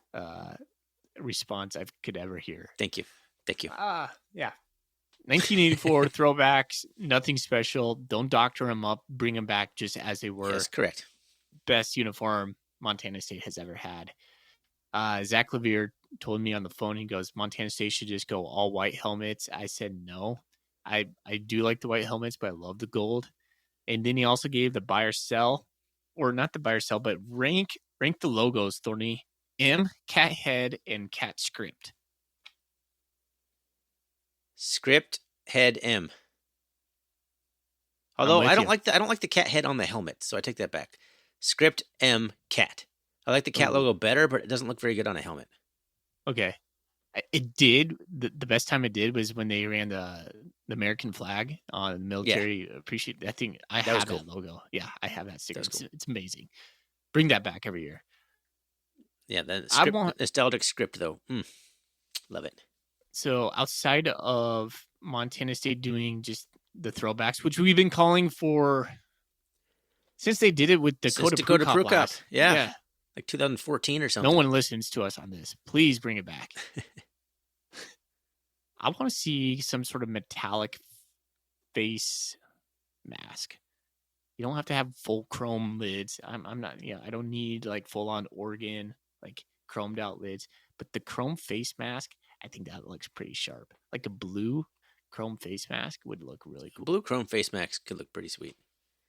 response I could ever hear. Thank you. Yeah. 1984 throwbacks, nothing special. Don't doctor them up. Bring them back just as they were. Yes, correct. Best uniform Montana State has ever had. Zach Levier told me on the phone, he goes, Montana State should just go all white helmets. I said no. I do like the white helmets, but I love the gold. And then he also gave the buy or sell, or not the buy or sell, but rank the logos, Thorny. M, cat head, and cat script. Script head M. Although I don't like the cat head on the helmet, so I take that back. Script M cat. I like the cat logo better, but it doesn't look very good on a helmet. Okay. It did. The best time it did was when they ran the American flag on the military. Appreciate that thing. I have that logo. Yeah, I have that sticker. It's amazing. Bring that back every year. Yeah, the nostalgic script though. Love it. So outside of Montana State doing just the throwbacks, which we've been calling for since they did it with Dakota Prukop. Yeah. Like 2014 or something. No one listens to us on this. Please bring it back. I want to see some sort of metallic face mask. You don't have to have full chrome lids. I'm not, I don't need like full on Oregon, like chromed out lids. But the chrome face mask, I think that looks pretty sharp. Like a blue chrome face mask would look really cool. Blue chrome face mask could look pretty sweet.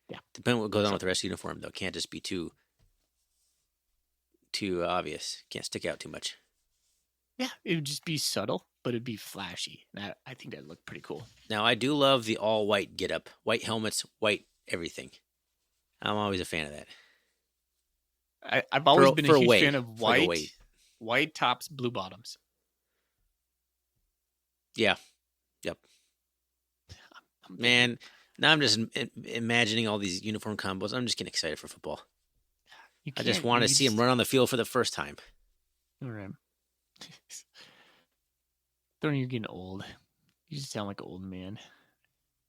Yeah. Depending on what goes on with the rest of the uniform, though. Can't just be too obvious. Can't stick out too much. Yeah, it would just be subtle, but it'd be flashy. I think that'd look pretty cool. Now, I do love the all white getup. White helmets, white everything. I'm always a fan of that. I've always been a huge fan of white tops, blue bottoms. Yeah. Yep. Man, now I'm just imagining all these uniform combos. I'm just getting excited for football. I just want to see him run on the field for the first time. All right. Thorny, you're getting old. You just sound like an old man.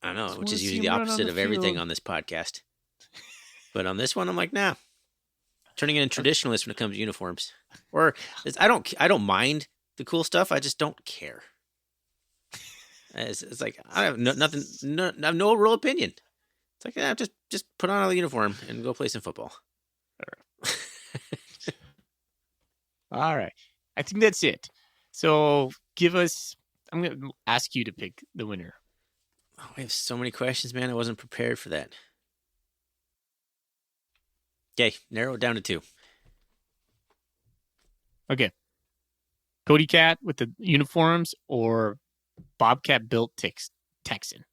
I know, Just which wanna is see usually him the run on opposite the of everything field. on this podcast. But on this one, I'm like, nah. Turning into a traditionalist when it comes to uniforms. Or I don't mind the cool stuff. I just don't care. It's like I have nothing. I have no real opinion. It's like, yeah, just put on a uniform and go play some football. All right. I think that's it. So give us. I'm going to ask you to pick the winner. Oh, we have so many questions, man. I wasn't prepared for that. Okay, narrow it down to 2. Okay. Cody Cat with the uniforms or Bobcat built Texan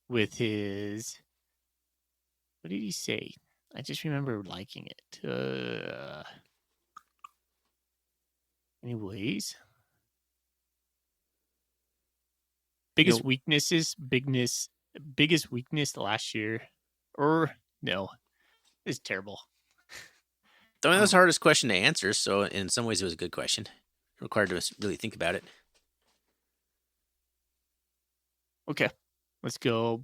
with his. What did he say? I just remember liking it. Anyways. Biggest weakness last year. Or no. It's terrible. I mean, that was the hardest question to answer, so in some ways it was a good question. It required us to really think about it. Okay. Let's go.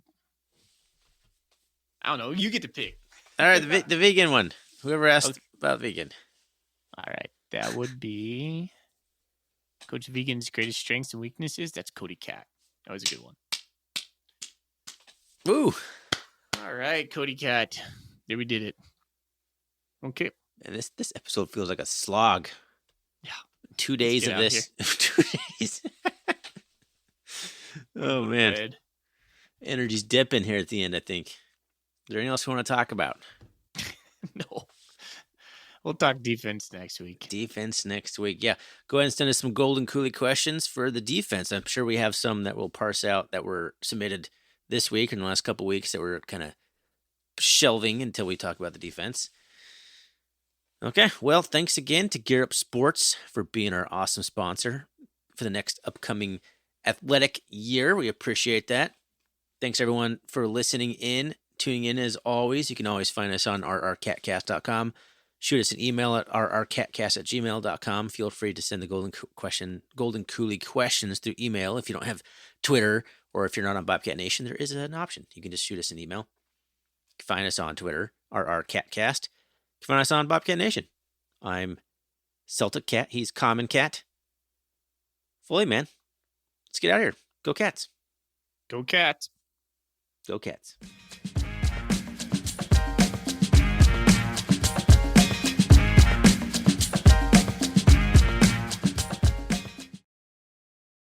I don't know. You get to pick. All right, the vegan one. Whoever asked about vegan. All right. That would be Coach Vegan's greatest strengths and weaknesses. That's Cody Cat. That was a good one. Woo! All right, Cody Cat. There we did it. Okay. And this episode feels like a slog. Yeah. 2 days of this. 2 days. Oh, man. Bed. Energy's dipping here at the end, I think. Is there anything else we want to talk about? No. We'll talk defense next week. Defense next week. Yeah. Go ahead and send us some Golden Coolie questions for the defense. I'm sure we have some that we'll parse out that were submitted this week and the last couple weeks that we're kind of shelving until we talk about the defense. Okay. Well, thanks again to Gear Up Sports for being our awesome sponsor for the next upcoming athletic year. We appreciate that. Thanks, everyone, for listening in, tuning in as always. You can always find us on rrcatcast.com. Shoot us an email at rrcatcast@gmail.com. Feel free to send the Golden Coolie questions through email. If you don't have Twitter or if you're not on Bobcat Nation, there is an option. You can just shoot us an email. You can find us on Twitter, rrcatcast. You can find us on Bobcat Nation. I'm Celtic Cat. He's Common Cat. Fully, man. Let's get out of here. Go Cats. Go Cats. Go Cats.